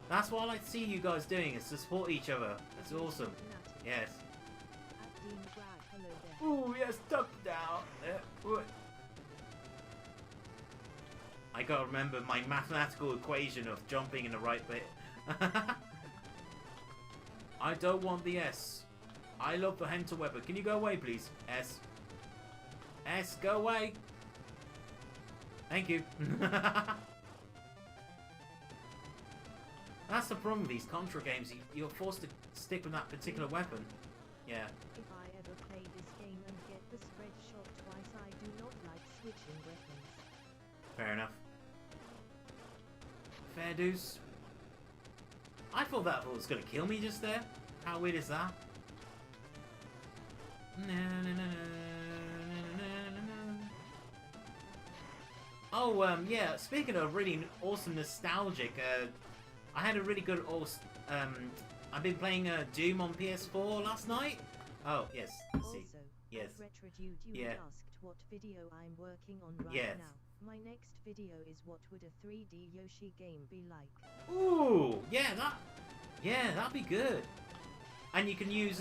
[SPEAKER 1] That's what I like to see you guys doing, is to support each other. That's awesome. Yes.
[SPEAKER 2] At Dean Bragg, hello there.
[SPEAKER 1] Ooh, yes, duck down. I gotta remember my mathematical equation of jumping in the right bit. I don't want the S. I love the hunter weapon. Can you go away, please? S. S, go away. Thank you. That's the problem with these Contra games. You're forced to stick with that particular weapon. Yeah.
[SPEAKER 2] If I ever play this game and get the spread shot twice, I do not like switching weapons.
[SPEAKER 1] Fair enough. Fair dues. I thought that was going to kill me just there. How weird is that? Oh, yeah, speaking of really awesome nostalgic, I had a really good I've been playing Doom on PS4 last night. Oh, yes, let's see.
[SPEAKER 2] Also,
[SPEAKER 1] Yes.
[SPEAKER 2] at Retrodude, you
[SPEAKER 1] Yeah.
[SPEAKER 2] asked what video I'm working on right
[SPEAKER 1] Yes.
[SPEAKER 2] now. My next video is what would a 3D Yoshi game be like.
[SPEAKER 1] Ooh, yeah, that'd be good. And you can use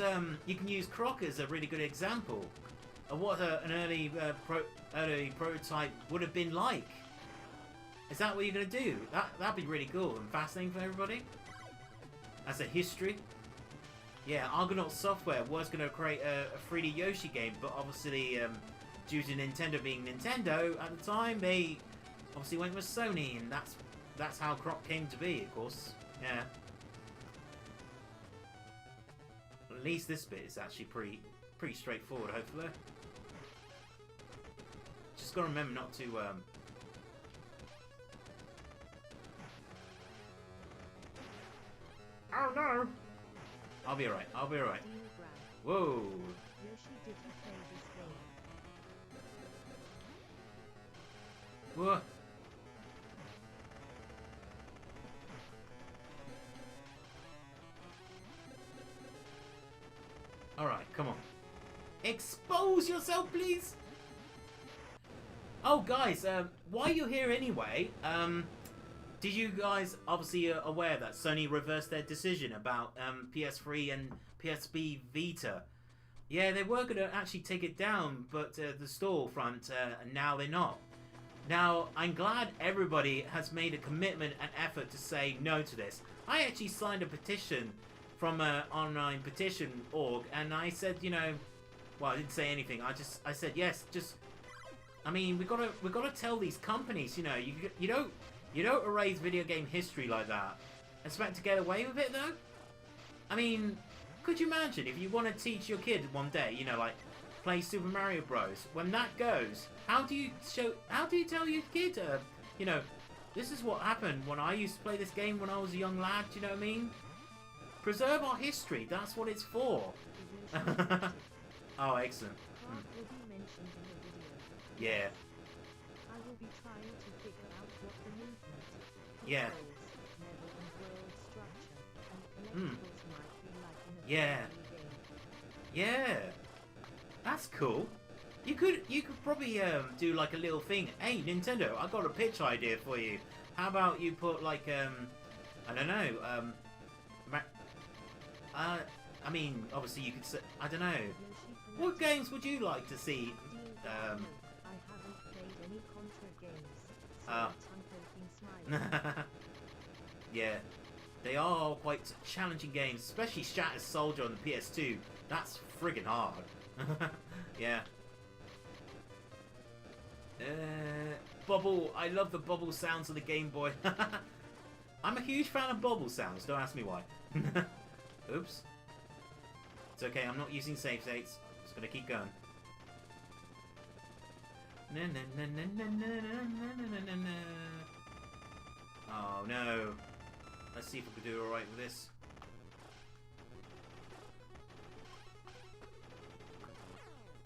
[SPEAKER 1] Croc as a really good example of what an early prototype would have been like. Is that what you're gonna do? That'd be really cool and fascinating for everybody. As a history. Yeah, Argonaut Software was gonna create a 3D Yoshi game, but obviously due to Nintendo being Nintendo at the time, they obviously went with Sony, and that's how Croc came to be, of course. Yeah. At least this bit is actually pretty straightforward, hopefully. Just gotta remember not to Oh no! I'll be alright, I'll be alright.
[SPEAKER 2] Dean Bragg,
[SPEAKER 1] Whoa!
[SPEAKER 2] Yoshi, did you play this game?
[SPEAKER 1] Whoa! Alright, come on. Expose yourself, please! Oh, guys, why are you here anyway? Did you guys obviously aware that Sony reversed their decision about PS3 and PSP Vita? Yeah, they were going to actually take it down, but the storefront, and now they're not. Now, I'm glad everybody has made a commitment and effort to say no to this. I actually signed a petition from an online petition org, and I said, you know, well, I didn't say anything. I said yes. Just, I mean, we gotta tell these companies, you know, you don't erase video game history like that. Expect to get away with it though? I mean, could you imagine if you want to teach your kid one day, you know, like play Super Mario Bros. When that goes, how do you tell your kid, you know, this is what happened when I used to play this game when I was a young lad. Do you know what I mean? Preserve our history. That's what it's for. Oh, excellent.
[SPEAKER 2] Card will be mentioned in the video.
[SPEAKER 1] Yeah.
[SPEAKER 2] I will be trying to figure out what the movement,
[SPEAKER 1] Yeah.
[SPEAKER 2] controls, level and world structure, and collectibles might be like in a
[SPEAKER 1] Yeah.
[SPEAKER 2] video game.
[SPEAKER 1] Yeah. That's cool. You could probably do like a little thing. Hey, Nintendo, I got a pitch idea for you. How about you put like I don't know, I mean, obviously you could say, I don't know. What games would you like to see?
[SPEAKER 2] I haven't played any Contra games, so I'm hoping smiling.
[SPEAKER 1] Yeah, they are quite challenging games, especially Shattered Soldier on the PS2. That's friggin' hard. Yeah. Bubble, I love the bubble sounds of the Game Boy. I'm a huge fan of bubble sounds, don't ask me why. Oops. It's okay, I'm not using save states. Just gonna keep going. Oh no. Let's see if we can do alright with this.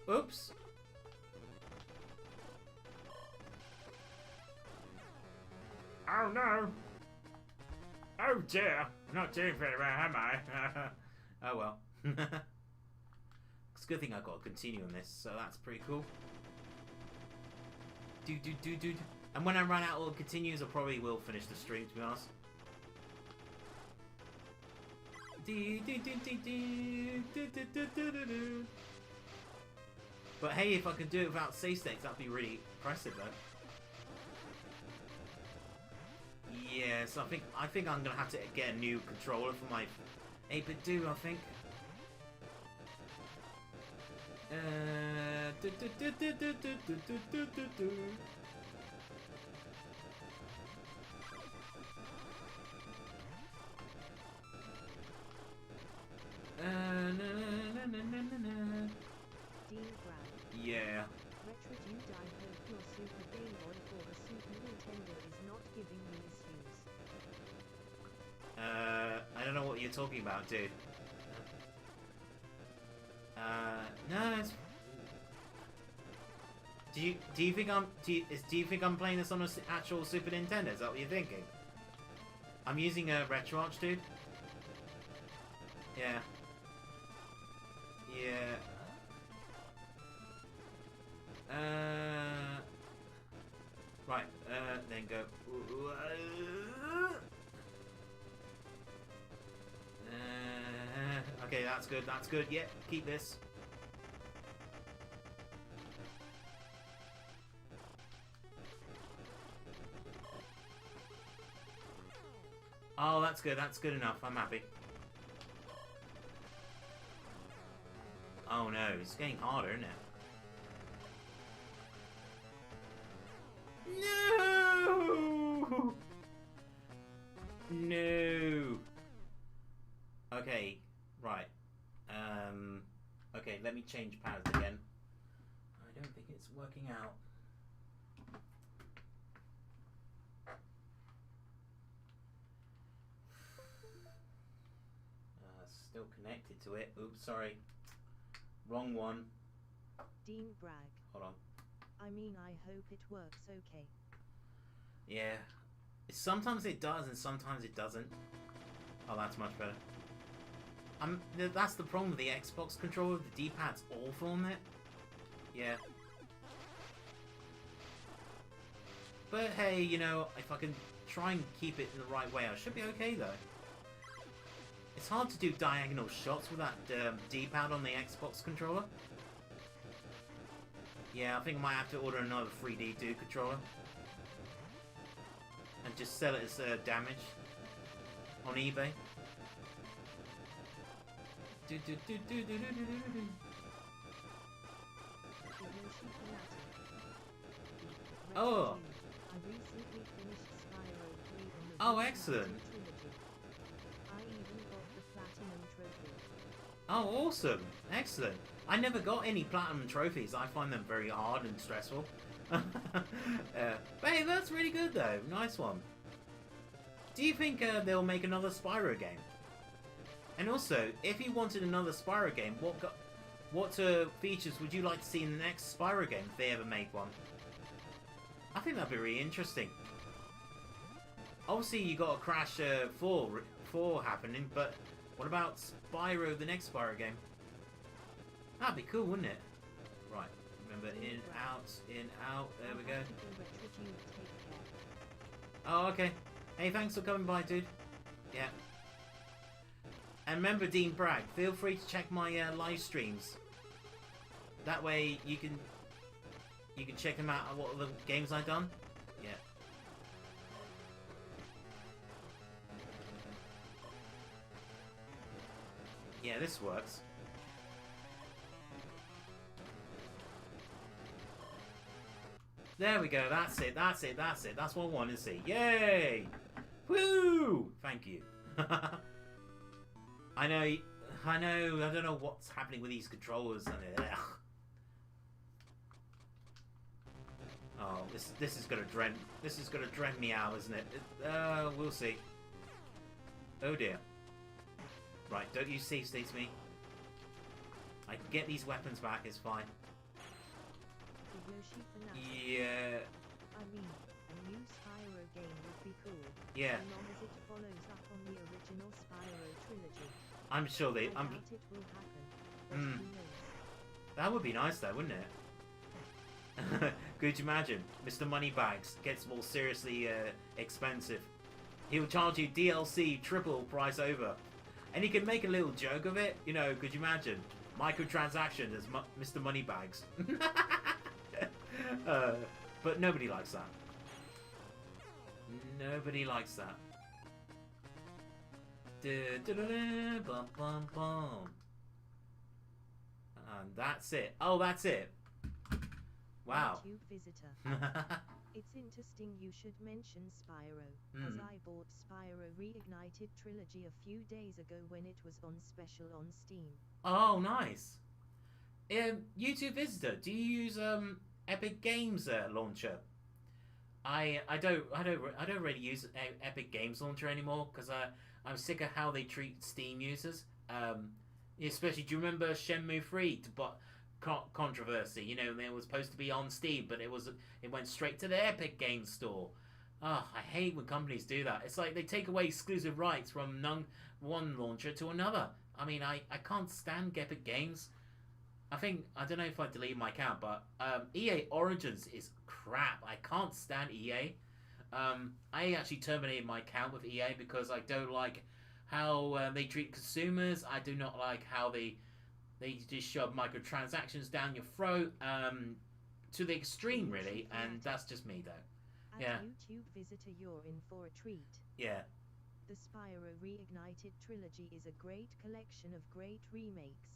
[SPEAKER 1] Oops. Oh no. Oh dear. I'm not doing very well, am I? Oh well. It's a good thing I've got to continue on this, so that's pretty cool. Do. And when I run out of continues, I probably will finish the stream, to be honest. But hey, if I can do it without save states, that'd be really impressive, though. Yes, I think I'm gonna have to get a new controller for my 8-bit do, I think.
[SPEAKER 2] Dean Brown.
[SPEAKER 1] Yeah.
[SPEAKER 2] Retrodude, I hope your Super Game Boy for the Super Nintendo is not giving you issues.
[SPEAKER 1] I don't know what you're talking about, dude. No, it's... Do you think I'm playing this on an actual Super Nintendo? Is that what you're thinking? I'm using a Retrodude, dude. Yeah. Yeah. Right. Then go. Okay, that's good. That's good. Yeah, keep this. Oh, that's good. That's good enough. I'm happy. Oh no, it's getting harder, isn't it? No! No! Okay, right. Okay, let me change paths again. I don't think it's working out. Still connected to it. Oops, sorry. Wrong one.
[SPEAKER 2] Dean Bragg.
[SPEAKER 1] Hold on.
[SPEAKER 2] I mean, I hope it works okay.
[SPEAKER 1] Yeah. Sometimes it does and sometimes it doesn't. Oh, that's much better. That's the problem with the Xbox controller. The D-pad's awful on it. Yeah. But hey, you know, if I can try and keep it in the right way, I should be okay though. It's hard to do diagonal shots with that D-pad on the Xbox controller. Yeah, I think I might have to order another 3D Dude controller. And just sell it as damage on eBay. Oh! Oh, excellent! Oh, awesome! Excellent! I never got any platinum trophies. I find them very hard and stressful. But hey, that's really good though. Nice one. Do you think they'll make another Spyro game? And also, if you wanted another Spyro game, what features would you like to see in the next Spyro game if they ever make one? I think that'd be really interesting. Obviously, you got a Crash 4 happening, but what about Spyro, the next Spyro game? That'd be cool, wouldn't it? Right, remember in, out, there we go. Oh, okay. Hey, thanks for coming by, dude. Yeah. And remember, Dean Bragg, feel free to check my live streams. That way you can check them out, what other games I've done. Yeah. Yeah, this works. There we go, that's it, that's it, that's it. That's what I want to see. Yay! Woo! Thank you. I don't know what's happening with these controllers. Oh, this is gonna drain me out, isn't it? We'll see. Oh dear. Right, don't you save states me. I can get these weapons back, it's fine. Yeah.
[SPEAKER 2] I mean, a new Spyro game would be cool.
[SPEAKER 1] Yeah.
[SPEAKER 2] As long as it follows up on the original Spyro trilogy.
[SPEAKER 1] I'm sure they.
[SPEAKER 2] I doubt it will happen, but who knows?
[SPEAKER 1] That would be nice, though, wouldn't it? Could you imagine? Mr. Moneybags gets more seriously expensive. He'll charge you DLC triple price over, and he can make a little joke of it. You know, could you imagine? Microtransaction as Mr. Moneybags. But nobody likes that. Nobody likes that. Bum, bum, bum. And that's it. Oh, that's it. Wow.
[SPEAKER 2] YouTube visitor. It's interesting you should mention Spyro, as I bought Spyro Reignited Trilogy a few days ago when it was on special on Steam.
[SPEAKER 1] Oh, nice. YouTube visitor, do you use Epic Games launcher? I don't really use Epic Games launcher anymore because I'm sick of how they treat Steam users. Especially, do you remember Shenmue 3 controversy? You know, it was supposed to be on Steam, but it went straight to the Epic Games store. Oh, I hate when companies do that. It's like they take away exclusive rights from one launcher to another. I mean, I can't stand Epic Games. I don't know if I deleted my account, but EA Origins is crap. I can't stand EA. I actually terminated my account with EA because I don't like how they treat consumers. I do not like how they just shove microtransactions down your throat to the extreme, really. And that's just me, though.
[SPEAKER 2] As
[SPEAKER 1] Yeah.
[SPEAKER 2] YouTube visitor, you're in for a treat.
[SPEAKER 1] Yeah.
[SPEAKER 2] The Spyro Reignited Trilogy is a great collection of great remakes.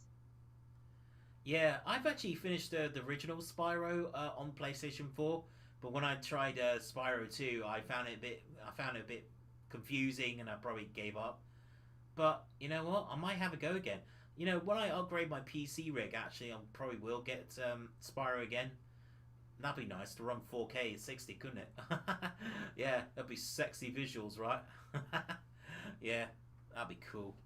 [SPEAKER 1] Yeah, I've actually finished the original Spyro on PlayStation 4, but when I tried Spyro 2, I found it a bit confusing, and I probably gave up. But you know what? I might have a go again. You know, when I upgrade my PC rig, actually, I probably will get Spyro again. That'd be nice to run 4K at 60, couldn't it? Yeah, that'd be sexy visuals, right? Yeah, that'd be cool.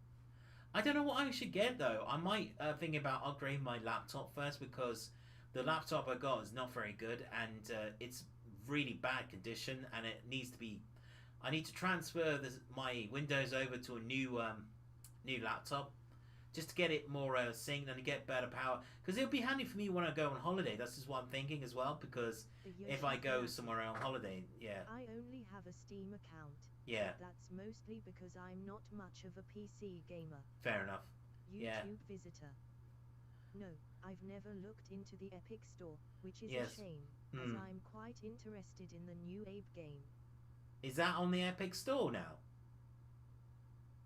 [SPEAKER 1] I don't know what I should get though. I might think about upgrading my laptop first because the laptop I got is not very good and it's really bad condition and it needs to be. I need to transfer my Windows over to a new laptop just to get it more synced and to get better power. Because it would be handy for me when I go on holiday. That's just what I'm thinking as well. Because if I go somewhere on holiday, yeah.
[SPEAKER 2] I only have a Steam account.
[SPEAKER 1] Yeah.
[SPEAKER 2] That's mostly because I'm not much of a PC gamer.
[SPEAKER 1] Fair enough.
[SPEAKER 2] YouTube visitor. No, I've never looked into the Epic Store, which is a shame, as I'm quite interested in the new Abe game.
[SPEAKER 1] Is that on the Epic Store now?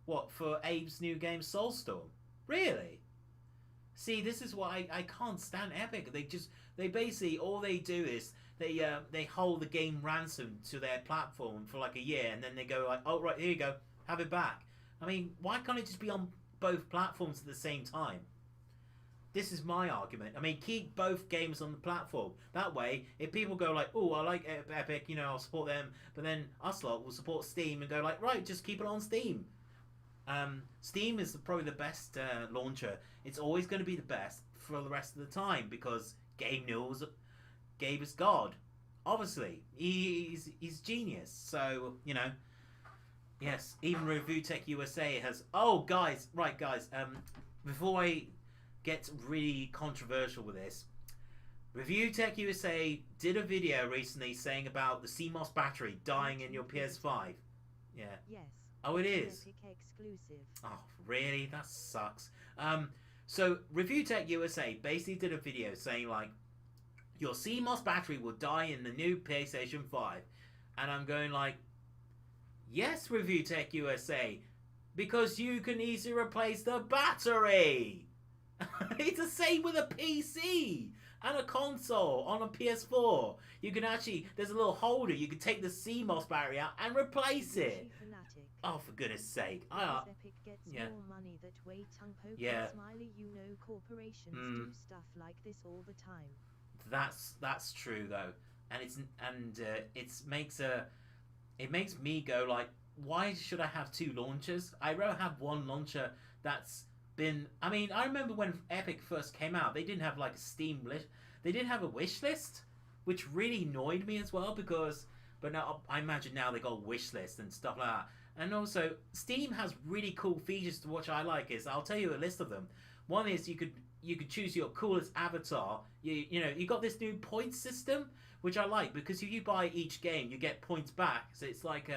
[SPEAKER 1] What, for Abe's new game Soulstorm? Really? See, this is why I can't stand Epic. They basically, all they do is they hold the game ransom to their platform for like a year, and then they go like, oh right, here you go, have it back. I mean, why can't it just be on both platforms at the same time? This is my argument. I mean, keep both games on the platform. That way, if people go like, oh, I like Epic, you know, I'll support them, but then us lot will support Steam and go like, right, just keep it on Steam. Steam is probably the best launcher. It's always going to be the best for the rest of the time because Gabe is God. Obviously, he's genius. So you know, yes. Even Review Tech USA has. Oh, guys, right, guys. Before I get really controversial with this, Review Tech USA did a video recently saying about the CMOS battery dying in your PS5. Yeah.
[SPEAKER 2] Yes.
[SPEAKER 1] Oh, it is.
[SPEAKER 2] Epic exclusive.
[SPEAKER 1] Oh, really? That sucks. So Review Tech USA basically did a video saying like, your CMOS battery will die in the new PlayStation 5, and I'm going like, yes, Review Tech USA, because you can easily replace the battery. It's the same with a PC and a console on a PS4. You can actually, there's a little holder, you can take the CMOS battery out and replace it. Oh, for goodness sake.
[SPEAKER 2] Epic gets more money that way. Smiley, you know, corporations do stuff like this all the time.
[SPEAKER 1] That's true though. And it makes me go like, why should I have two launchers? I'd rather have one launcher that's been, I mean, I remember when Epic first came out, they didn't have like a Steam list. They didn't have a wish list, which really annoyed me as well because, but now I imagine now they got a wish list and stuff like that. And also, Steam has really cool features to which I like. I'll tell you a list of them. One is you could choose your coolest avatar. You know, you got this new point system, which I like because if you buy each game, you get points back. So it's like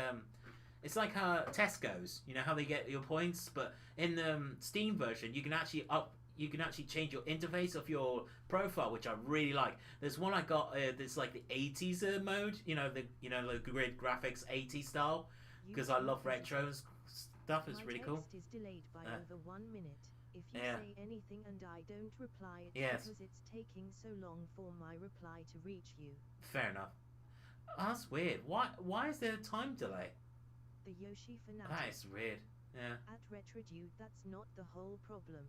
[SPEAKER 1] Tesco's. You know how they get your points, but in the Steam version, you can actually change your interface of your profile, which I really like. There's one I got that's like the 80s mode. You know the grid graphics 80s style. Because I love retro stuff, it's really cool.
[SPEAKER 2] My text is delayed by over 1 minute. If you say anything and I don't reply, it's because it's taking so long for my reply to reach you.
[SPEAKER 1] Fair enough. Oh, that's weird. Why is there a time delay?
[SPEAKER 2] The Yoshi fanatic.
[SPEAKER 1] That is weird. Yeah.
[SPEAKER 2] At Retrodude, that's not the whole problem.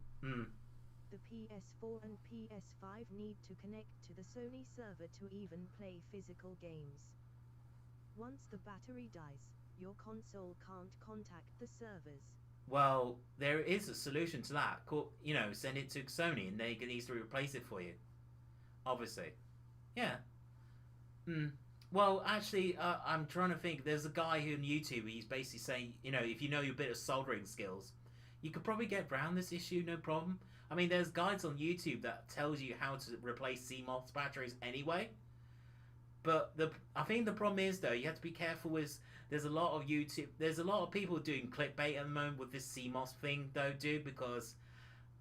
[SPEAKER 2] The PS4 and PS5 need to connect to the Sony server to even play physical games. Once the battery dies, your console can't contact the servers.
[SPEAKER 1] Well, there is a solution to that. You know, send it to Sony and they can easily replace it for you. Obviously. Yeah. Well, actually, I'm trying to think. There's a guy who on YouTube, he's basically saying, you know, if you know your bit of soldering skills, you could probably get around this issue, no problem. I mean, there's guides on YouTube that tells you how to replace CMOS batteries anyway. But I think the problem is, though, you have to be careful with, there's a lot of people doing clickbait at the moment with this CMOS thing, though, dude, because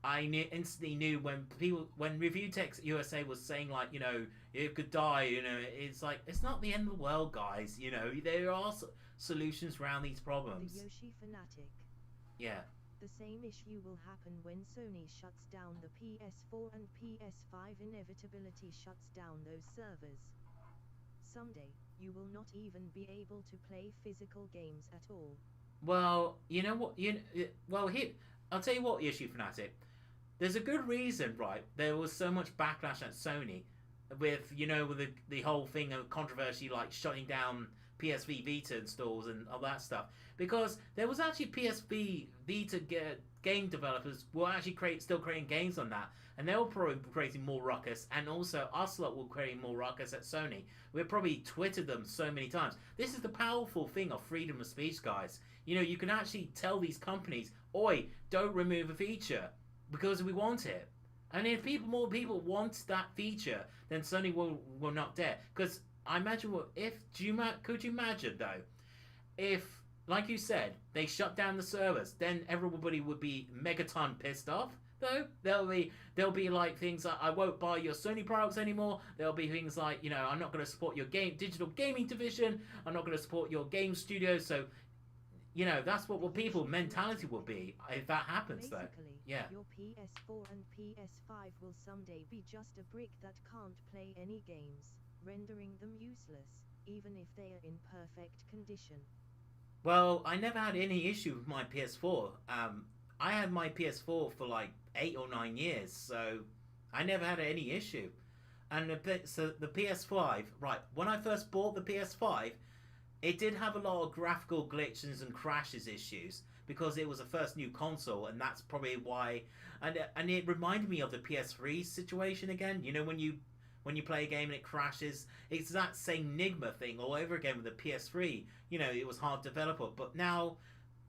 [SPEAKER 1] I instantly knew when Review Tech USA was saying, like, you know, it could die, you know, it's like, it's not the end of the world, guys, you know, there are solutions around these problems.
[SPEAKER 2] The Yoshi fanatic.
[SPEAKER 1] Yeah.
[SPEAKER 2] The same issue will happen when Sony shuts down the PS4 and PS5. Inevitability shuts down those servers. Someday, you will not even be able to play physical games at all.
[SPEAKER 1] Well, you know what? Here, I'll tell you what, Issue Fanatic. There's a good reason, right? There was so much backlash at Sony with, you know, with the whole thing of controversy, like shutting down PSV Vita installs and all that stuff. Because there was actually PSV Vita game developers were actually still creating games on that. And they were probably creating more ruckus, and also us lot were creating more ruckus at Sony. We probably tweeted them so many times. This is the powerful thing of freedom of speech, guys. You know, you can actually tell these companies, oi, don't remove a feature. because we want it. And if more people want that feature, then Sony will not dare. Because I imagine could you imagine though, if like you said they shut down the servers, then everybody would be megaton pissed off. Though there'll be like things like I won't buy your Sony products anymore. There'll be things like I'm not going to support your digital gaming division. I'm not going to support your game studio. So that's what people mentality will be if that happens. Though. Yeah.
[SPEAKER 2] Your PS4 and PS5 will someday be just a brick that can't play any games, rendering them useless, even if they are in perfect condition.
[SPEAKER 1] Well, I never had any issue with my PS4. I had my PS4 for like 8 or 9 years, so I never had any issue. And the PS5, right, when I first bought the PS5, it did have a lot of graphical glitches and crashes issues, because it was the first new console, and that's probably why. And it reminded me of the PS3 situation again. When you play a game and it crashes, it's that same Enigma thing all over again with the PS3. It was hard developable, but now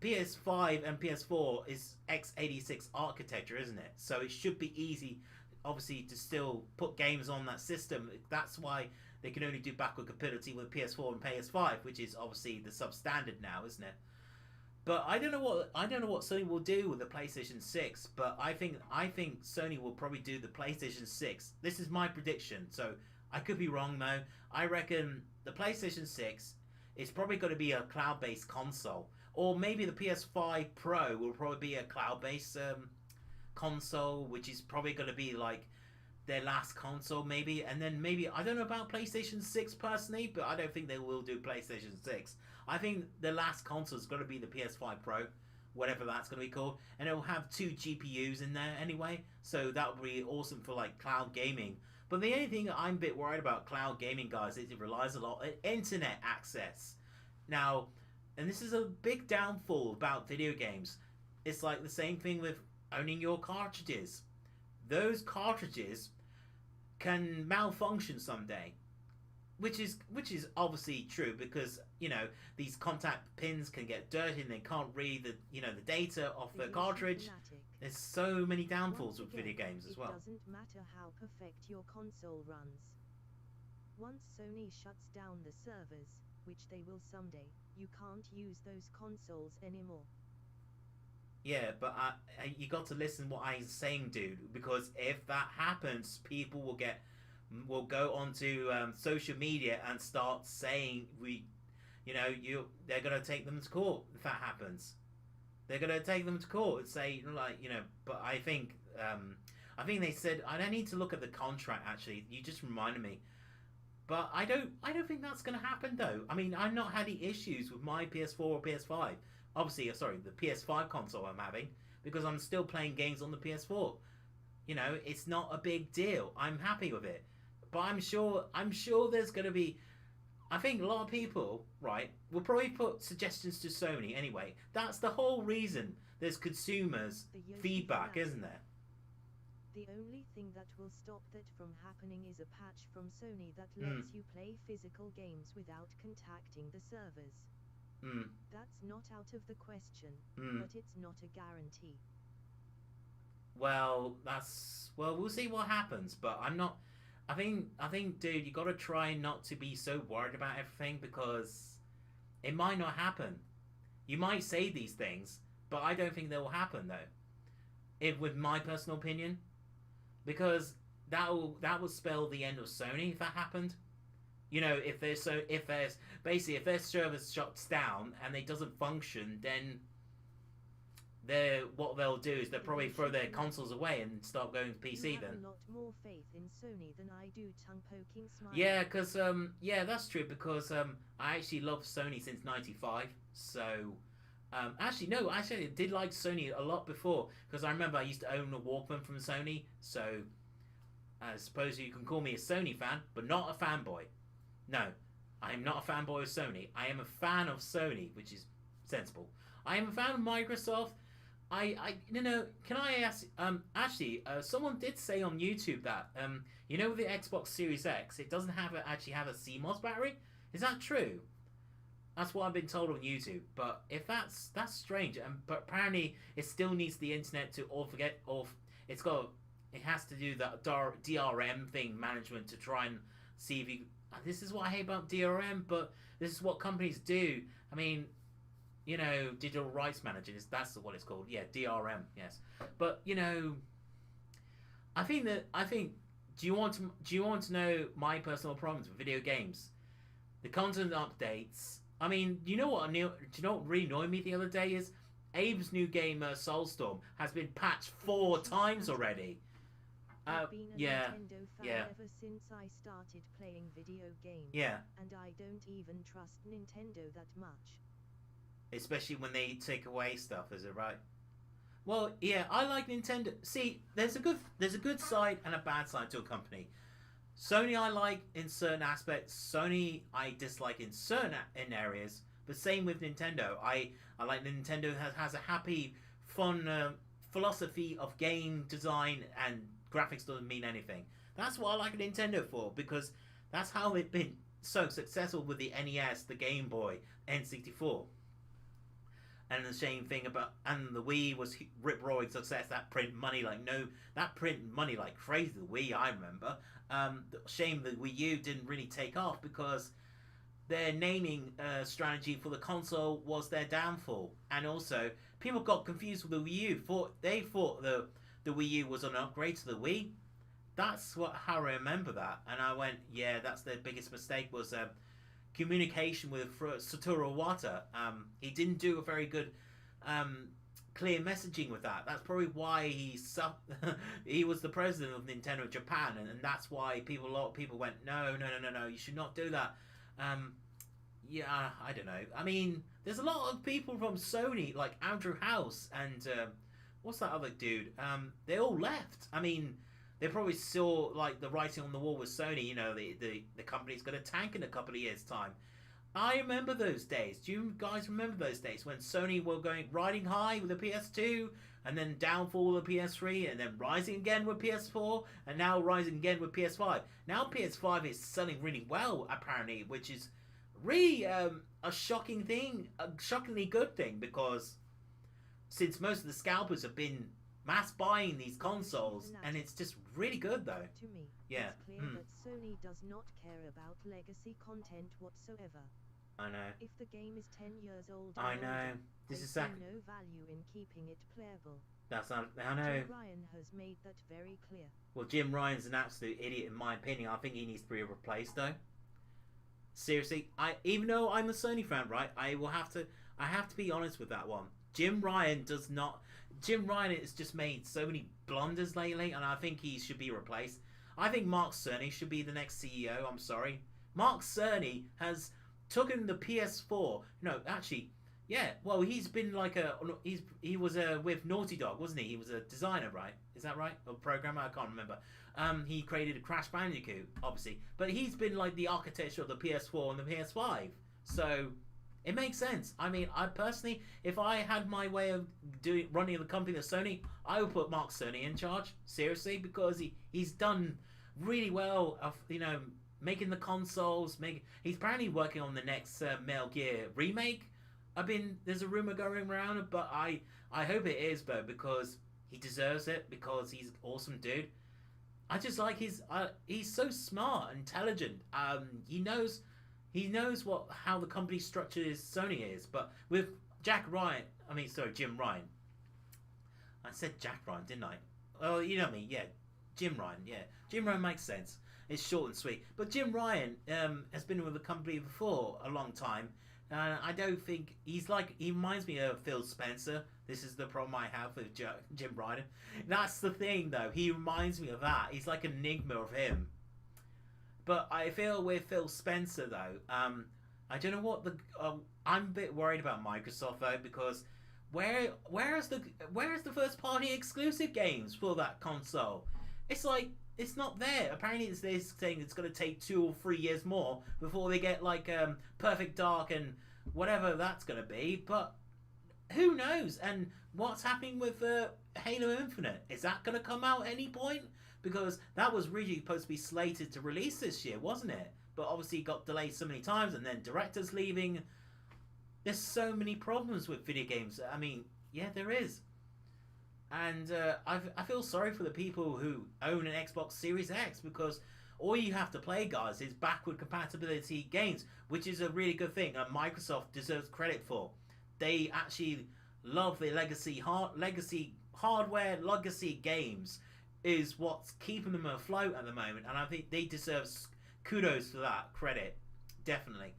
[SPEAKER 1] PS5 and PS4 is x86 architecture, isn't it? So it should be easy, obviously, to still put games on that system. That's why they can only do backward compatibility with PS4 and PS5, which is obviously the substandard now, isn't it? But I don't know what Sony will do with the PlayStation 6. But I think Sony will probably do the PlayStation 6. This is my prediction, so I could be wrong though. I reckon the PlayStation 6 is probably going to be a cloud-based console, or maybe the PS5 Pro will probably be a cloud-based console, which is probably going to be like their last console, maybe. And then maybe, I don't know about PlayStation 6 personally, but I don't think they will do PlayStation 6. I think the last console is going to be the PS5 Pro, whatever that's going to be called, and it will have 2 GPUs in there anyway, so that would be awesome for like cloud gaming. But the only thing I'm a bit worried about cloud gaming, guys, is it relies a lot on internet access. Now, and this is a big downfall about video games. It's like the same thing with owning your cartridges. Those cartridges can malfunction someday. Which is obviously true, because these contact pins can get dirty and they can't read the the data off the cartridge. There's so many downfalls with video games as well.
[SPEAKER 2] It doesn't matter how perfect your console runs. Once Sony shuts down the servers, which they will someday, you can't use those consoles anymore.
[SPEAKER 1] Yeah, but you got to listen what I'm saying, dude, because if that happens, people will go onto social media and start saying they're gonna take them to court if that happens. They're gonna take them to court and say But I think they said, I need to look at the contract actually. You just reminded me. But I don't think that's gonna happen though. I mean, I've not had any issues with my PS4 or PS5. Obviously, sorry, the PS5 console I'm having, because I'm still playing games on the PS4. It's not a big deal. I'm happy with it. But I'm sure there's going to be, I think a lot of people, right, will probably put suggestions to Sony anyway. That's the whole reason there's consumers feedback, isn't there?
[SPEAKER 2] The only thing that will stop that from happening is a patch from Sony that lets you play physical games without contacting the servers. That's not out of the question, but it's not a guarantee.
[SPEAKER 1] Well, we'll see what happens, but I think, dude, you gotta try not to be so worried about everything, because it might not happen. You might say these things, but I don't think they will happen though. With my personal opinion, because that will spell the end of Sony if that happened. If their service shuts down and it doesn't function, then what they'll do is they'll probably throw their consoles away and start going to PC.
[SPEAKER 2] You have
[SPEAKER 1] then
[SPEAKER 2] a lot more faith in Sony than I do. Tongue poking smile.
[SPEAKER 1] Yeah, because that's true, because I actually loved Sony since '95. So I did like Sony a lot before, because I remember I used to own a Walkman from Sony. So I suppose you can call me a Sony fan, but not a fanboy. No, I am not a fanboy of Sony. I am a fan of Sony, which is sensible. I am a fan of Microsoft. Can I ask? Someone did say on YouTube that with the Xbox Series X, it doesn't actually have a CMOS battery. Is that true? That's what I've been told on YouTube. But if that's strange, but apparently it still needs the internet to it has to do that DRM thing management to try and see if you. This is what I hate about DRM, but this is what companies do. I mean, digital rights management that's what it's called. Yeah, DRM. Yes, but I think. Do you want to know my personal problems with video games? The content updates. I mean, do you know what really annoyed me the other day is Abe's new game Soulstorm has been patched 4 times already.
[SPEAKER 2] I've been a
[SPEAKER 1] yeah,
[SPEAKER 2] Nintendo fan
[SPEAKER 1] yeah.
[SPEAKER 2] ever since I started playing video games.
[SPEAKER 1] Yeah.
[SPEAKER 2] And I don't even trust Nintendo that much.
[SPEAKER 1] Especially when they take away stuff, is it right? Well, yeah, I like Nintendo. See, there's a good side and a bad side to a company. Sony I like in certain aspects. Sony I dislike in certain areas. But same with Nintendo. I like Nintendo has a happy, fun philosophy of game design, and graphics doesn't mean anything. That's what I like Nintendo for, because that's how they've been so successful with the NES, the Game Boy, N64. And the same thing and the Wii was rip-roaring success. That print money like crazy. The Wii, I remember. Shame the Wii U didn't really take off because their naming strategy for the console was their downfall. And also, people got confused with the Wii U. They thought the Wii U was an upgrade to the Wii. That's how I remember that. And I went, yeah, that's their biggest mistake was communication with Satoru Iwata. He didn't do a very good clear messaging with that. That's probably why he was the president of Nintendo Japan, and that's why a lot of people went, no, you should not do that. Yeah, I don't know. I mean, there's a lot of people from Sony, like Andrew House and what's that other dude? They all left. I mean, they probably saw like the writing on the wall with Sony. The company's going to tank in a couple of years' time. I remember those days. Do you guys remember those days when Sony were riding high with the PS2, and then downfall with the PS3, and then rising again with PS4, and now rising again with PS5? Now PS5 is selling really well, apparently, which is really a shocking thing, a shockingly good thing, because since most of the scalpers have been mass buying these consoles, and it's just really good though.
[SPEAKER 2] To me,
[SPEAKER 1] yeah.
[SPEAKER 2] It's clear that Sony does not care about legacy content whatsoever.
[SPEAKER 1] I know.
[SPEAKER 2] If the game is 10 years old,
[SPEAKER 1] I know. This is
[SPEAKER 2] no value in keeping it playable.
[SPEAKER 1] I know.
[SPEAKER 2] Jim Ryan has made that very clear.
[SPEAKER 1] Well, Jim Ryan's an absolute idiot in my opinion. I think he needs to be replaced though. Seriously, even though I'm a Sony fan, right? I have to be honest with that one. Jim Ryan has just made so many blunders lately, and I think he should be replaced. I think Mark Cerny should be the next CEO. I'm sorry. Mark Cerny has taken the PS4. No, actually, yeah. Well, he's been like he was with Naughty Dog, wasn't he? He was a designer, right? Is that right? Or programmer? I can't remember. He created a Crash Bandicoot, obviously, but he's been like the architecture of the PS4 and the PS5. So it makes sense. I mean, I personally, if I had my way of running the company of Sony, I would put Mark Cerny in charge. Seriously, because he's done really well of making the consoles. He's apparently working on the next Metal Gear remake. There's a rumor going around, but I hope it is, though, because he deserves it, because he's an awesome dude. I just like he's so smart, intelligent. He knows how the company structure is. Sony is, but with Jim Ryan. I said Jack Ryan, didn't I? Oh, you know me, yeah. Jim Ryan, yeah. Jim Ryan makes sense. It's short and sweet. But Jim Ryan has been with the company before a long time. I don't think he reminds me of Phil Spencer. This is the problem I have with Jim Ryan. That's the thing, though. He reminds me of that. He's like an enigma of him. But I feel with Phil Spencer, though, I don't know what I'm a bit worried about Microsoft, though, because where's the first party exclusive games for that console? It's like it's not there. Apparently, they're saying it's going to take 2 or 3 years more before they get like Perfect Dark and whatever that's going to be. But who knows? And what's happening with Halo Infinite? Is that going to come out at any point? Because that was really supposed to be slated to release this year, wasn't it? But obviously it got delayed so many times, and then directors leaving. There's so many problems with video games. I mean, yeah, there is. And I feel sorry for the people who own an Xbox Series X, because all you have to play, guys, is backward compatibility games, which is a really good thing, and Microsoft deserves credit for. They actually love the legacy hardware, legacy games is what's keeping them afloat at the moment, and I think they deserve kudos for that credit, definitely.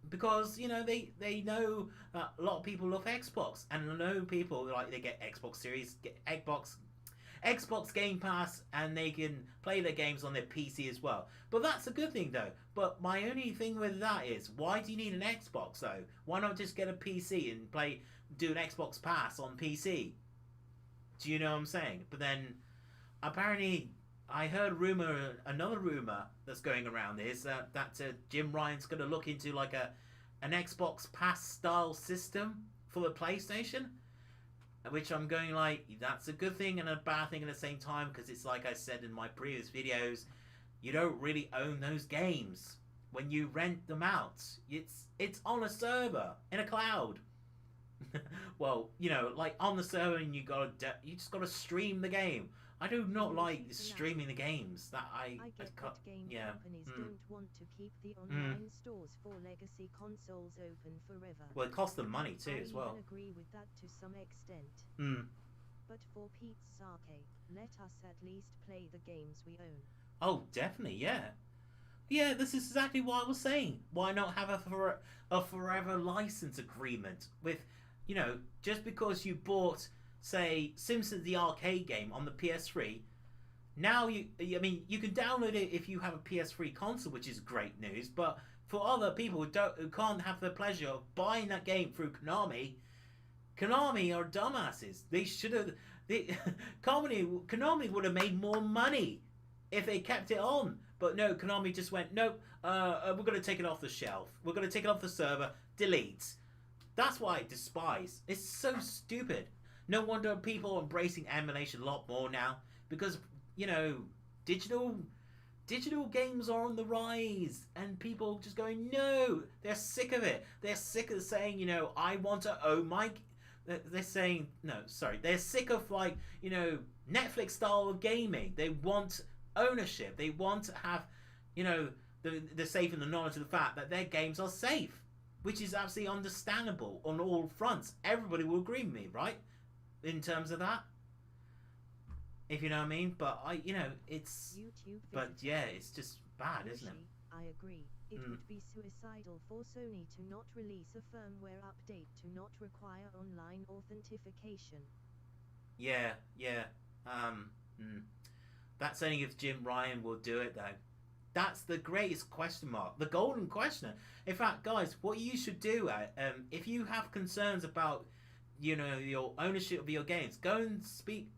[SPEAKER 1] Because they know a lot of people love Xbox, and I know people like they get Xbox Series, get Xbox Game Pass, and they can play their games on their PC as well. But that's a good thing, though. But my only thing with that is, why do you need an Xbox, though? Why not just get a PC and do an Xbox Pass on PC? Do you know what I'm saying? But then, apparently, I heard another rumor that's going around is that Jim Ryan's going to look into like an Xbox Pass style system for the PlayStation, which I'm going like, that's a good thing and a bad thing at the same time, because it's like I said in my previous videos, you don't really own those games when you rent them out. It's on a server in a cloud. Well, like on the server, and you just gotta stream the game. I do not like streaming the games. That I
[SPEAKER 2] get that game companies don't want to keep the online stores for legacy consoles open forever.
[SPEAKER 1] Well, it costs them money too, as well.
[SPEAKER 2] I agree with that to some extent. But for Pete's sake, let us at least play the games we own.
[SPEAKER 1] Oh, definitely, yeah. Yeah, this is exactly what I was saying. Why not have a forever license agreement with, just because you bought, say, Simpsons the arcade game on the PS3, now you can download it if you have a PS3 console, which is great news. But for other people who can't have the pleasure of buying that game through Konami are dumbasses. They should have. Konami would have made more money if they kept it on. But no, Konami just went, nope, we're going to take it off the shelf. We're going to take it off the server. Delete. That's what I despise. It's so stupid. No wonder people are embracing emulation a lot more now, because, digital games are on the rise, and people just going, no, they're sick of it. They're sick of saying, I want to own my... They're saying, no, sorry, they're sick of, like, Netflix style of gaming. They want ownership. They want to have, the safe in the knowledge of the fact that their games are safe, which is absolutely understandable on all fronts. Everybody will agree with me, right? In terms of that, if you know what I mean. But it's
[SPEAKER 2] YouTube
[SPEAKER 1] but yeah, it's just bad, isn't it?
[SPEAKER 2] I agree. It would be suicidal for Sony to not release a firmware update to not require online authentication.
[SPEAKER 1] Yeah. That's only if Jim Ryan will do it, though. That's the greatest question mark, the golden question. In fact, guys, what you should do, if you have concerns about your ownership of your games, go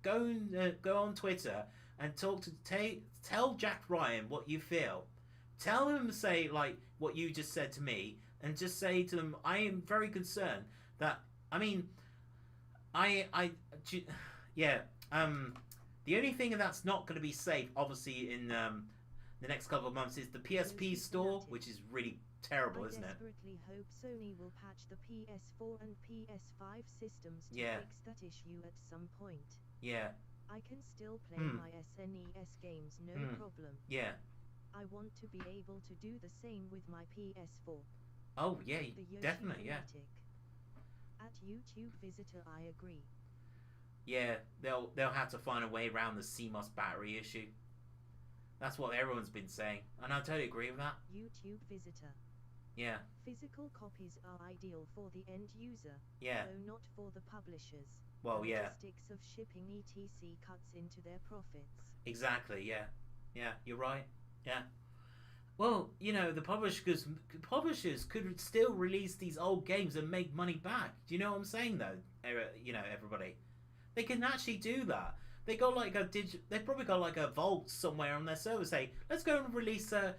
[SPEAKER 1] on Twitter and tell Jack Ryan what you feel. Tell him, say, like what you just said to me, and just say to them, I am very concerned that, the only thing that's not going to be safe, obviously, in the next couple of months is the PSP store, which is really terrible, isn't it?
[SPEAKER 2] I desperately hope Sony will patch the PS4 and PS5 systems to fix that issue at some point.
[SPEAKER 1] Yeah.
[SPEAKER 2] I can still play my SNES games, no problem.
[SPEAKER 1] Yeah.
[SPEAKER 2] I want to be able to do the same with my PS4.
[SPEAKER 1] Oh, yeah, definitely, yeah.
[SPEAKER 2] At YouTube Visitor, I agree.
[SPEAKER 1] Yeah, they'll have to find a way around the CMOS battery issue. That's what everyone's been saying, and I totally agree with that.
[SPEAKER 2] YouTube Visitor.
[SPEAKER 1] Yeah.
[SPEAKER 2] Physical copies are ideal for the end user,
[SPEAKER 1] yeah,
[SPEAKER 2] though not for the publishers.
[SPEAKER 1] Well, yeah.
[SPEAKER 2] Logistics of shipping etc. cuts into their profits.
[SPEAKER 1] Exactly, yeah. Yeah, you're right. Yeah. Well, the publishers could still release these old games and make money back. Do you know what I'm saying, though? Everybody. They can actually do that. They got like they probably got like a vault somewhere on their server. Say, let's go and release a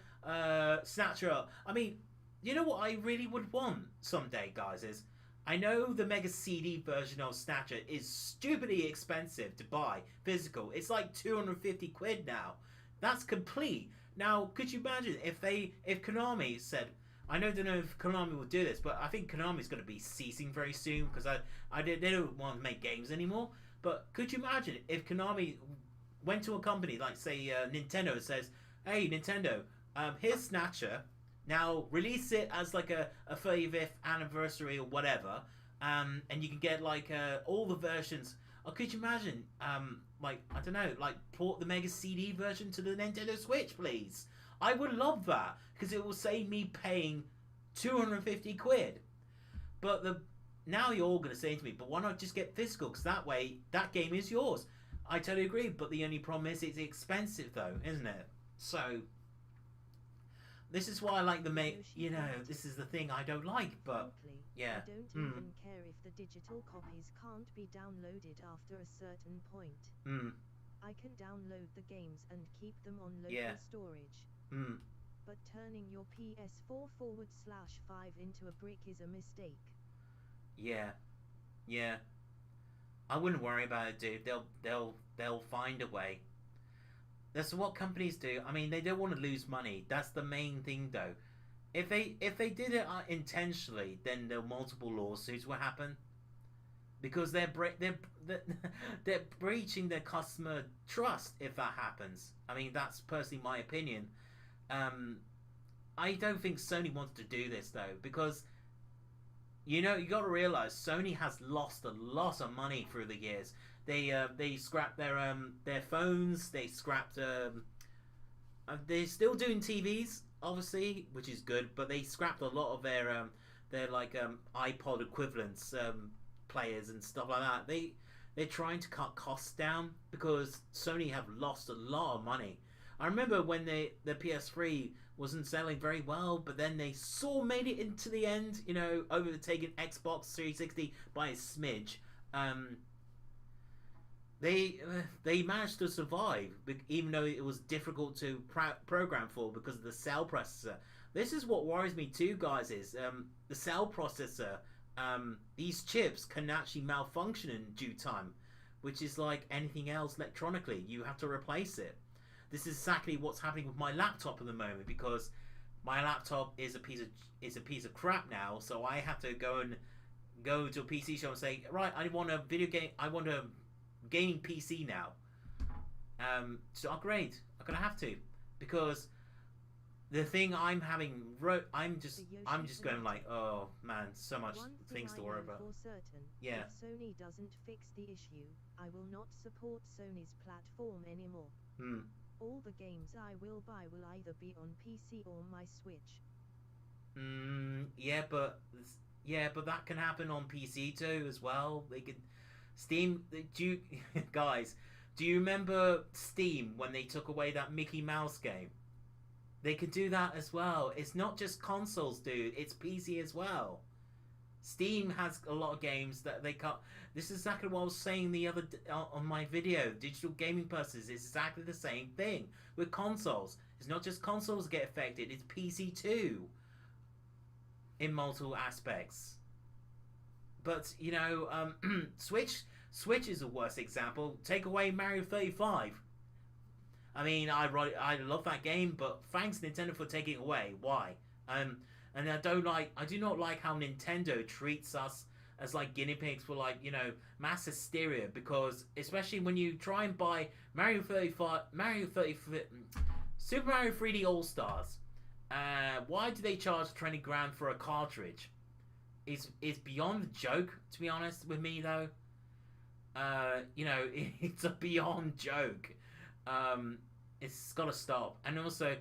[SPEAKER 1] Snatcher. I mean, you know what I really would want someday, guys, is I know the Mega CD version of Snatcher is stupidly expensive to buy physical. It's like 250 quid now. That's complete. Now, could you imagine if Konami said, I don't know if Konami will do this, but I think Konami's going to be ceasing very soon, because they don't want to make games anymore. But could you imagine if Konami went to a company like, say, Nintendo, and says, "Hey, Nintendo, here's Snatcher. Now release it as like a 35th anniversary or whatever, and you can get like all the versions." Or could you imagine, like, I don't know, like port the Mega CD version to the Nintendo Switch, please? I would love that because it will save me paying 250 quid. But now you're all going to say to me, but why not just get physical? Because that way, that game is yours. I totally agree, but the only problem is it's expensive, though, isn't it? So, this is why I like this is the thing I don't like, but, yeah.
[SPEAKER 2] I don't even care if the digital copies can't be downloaded after a certain point. I can download the games and keep them on local storage. But turning your PS4/5 into a brick is a mistake.
[SPEAKER 1] Yeah. I wouldn't worry about it, dude. They'll find a way. That's what companies do. I mean, they don't want to lose money. That's the main thing, though. If they did it intentionally, then the multiple lawsuits will happen, because they're breaching their customer trust if that happens. I mean, that's personally my opinion. I don't think Sony wants to do this though, because you got to realize Sony has lost a lot of money through the years. They scrapped their phones. They scrapped. They're still doing TVs, obviously, which is good, but they scrapped a lot of their like iPod equivalents players and stuff like that. They're trying to cut costs down because Sony have lost a lot of money. I remember when the PS3 wasn't selling very well, but then they made it into the end, overtaking Xbox 360 by a smidge. They managed to survive, even though it was difficult to program for because of the cell processor. This is what worries me too, guys, is the cell processor. These chips can actually malfunction in due time, which is like anything else electronically. You have to replace it. This is exactly what's happening with my laptop at the moment, because my laptop is a piece of crap now. So I have to go to a PC shop and say, right, I want a gaming PC now. To upgrade, I'm gonna have to, because the thing I'm just going like, oh man, so much things to worry about. Yeah.
[SPEAKER 2] If Sony doesn't fix the issue, I will not support Sony's platform anymore. All the games I will buy will either be on PC or my Switch.
[SPEAKER 1] Yeah, but that can happen on PC too as well. They could guys, do you remember Steam when they took away that Mickey Mouse game? They could do that as well. It's not just consoles, dude. It's PC as well. Steam has a lot of games that they can't. This is exactly what I was saying the other on my video. Digital gaming purposes is exactly the same thing with consoles. It's not just consoles get affected. It's PC too, in multiple aspects. But Switch is the worst example. Take away Mario 35. I mean, I love that game, but thanks Nintendo for taking it away. Why? And I do not like how Nintendo treats us as like guinea pigs for like mass hysteria, because especially when you try and buy Super Mario 3D All Stars, why do they charge 20 grand for a cartridge? It's beyond a joke, to be honest with me though. It's a beyond joke. It's got to stop. And also,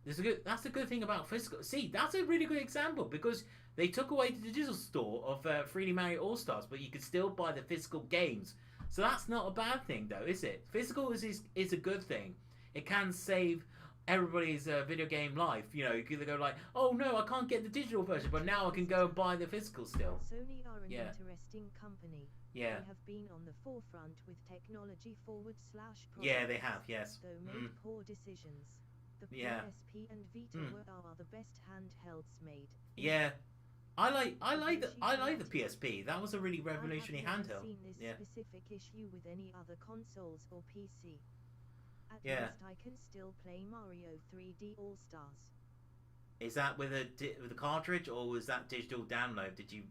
[SPEAKER 1] that's the good thing about physical. See, that's a really good example, because they took away the digital store of 3D Mario All Stars, but you could still buy the physical games. So that's not a bad thing, though, is it? Physical is a good thing. It can save everybody's video game life. You can either go like, oh no, I can't get the digital version, but now I can go and buy the physical still.
[SPEAKER 2] Sony are an interesting company.
[SPEAKER 1] Yeah.
[SPEAKER 2] They have been on the forefront with technology /products.
[SPEAKER 1] Yeah, they have, yes.
[SPEAKER 2] Though made poor decisions. The PSP and Vita are the best handhelds made.
[SPEAKER 1] Yeah. I like the PSP. That was a really revolutionary handheld.
[SPEAKER 2] I have never seen this specific issue with any other consoles or PC. At least I can still play Mario 3D All Stars.
[SPEAKER 1] Is that with a cartridge, or was that digital download? Did you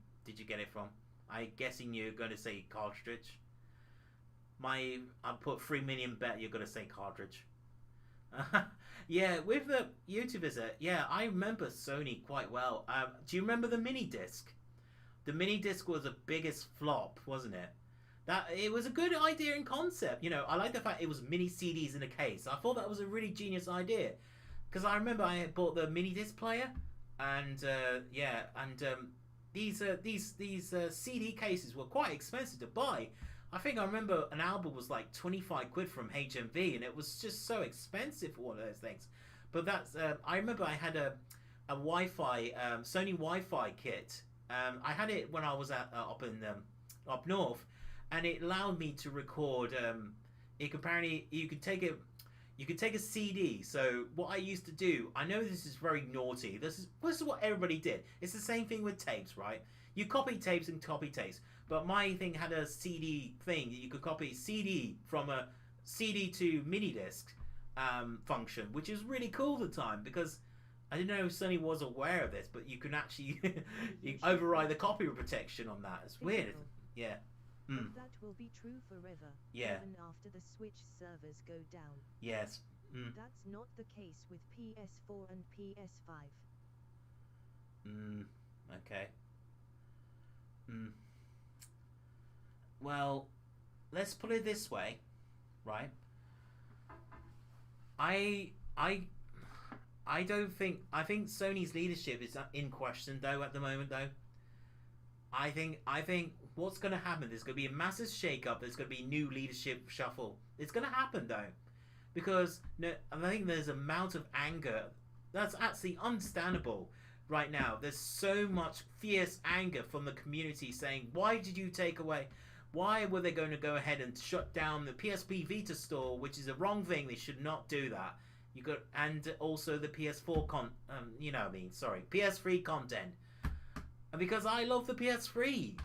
[SPEAKER 1] get it from? I'm guessing you're going to say cartridge. I put 3 million bet you're gonna say cartridge. Yeah, with the YouTube visit, yeah, I remember Sony quite well. Do you remember the mini disc? The mini disc was the biggest flop, wasn't it? That it was a good idea in concept. You know, I like the fact it was mini CDs in a case. I thought that was a really genius idea because I remember I had bought the mini disc player, and yeah, and these CD cases were quite expensive to buy. I think I remember an album was like 25 quid from HMV, and it was just so expensive for one of those things. But that's I remember I had a Wi-Fi Sony Wi-Fi kit. I had it when I was at up north, and it allowed me to record. It could, apparently you could take a CD. So what I used to do, I know this is very naughty. This is what everybody did. It's the same thing with tapes, right? You copy tapes and copy tapes. But my thing had a CD thing. You could copy CD from a CD to mini disc function, which is really cool at the time because I didn't know if Sony was aware of this, but you can actually you override the copyright protection on that. It's weird. Yeah.
[SPEAKER 2] Mm. That will be true forever.
[SPEAKER 1] Yeah.
[SPEAKER 2] Even after the Switch servers go down.
[SPEAKER 1] Yes. Mm.
[SPEAKER 2] That's not the case with PS4 and PS5.
[SPEAKER 1] Okay. Well, let's put it this way, right? I don't think Sony's leadership is in question though at the moment though. I think what's going to happen, there's going to be a massive shake-up, there's going to be new leadership shuffle. It's going to happen though. Because I think there's an amount of anger that's actually understandable right now. There's so much fierce anger from the community saying, why did you take away, why were they going to go ahead and shut down the PSP Vita store, which is a wrong thing, they should not do that. You got, and also the PS4 PS3 content. And because I love the PS3,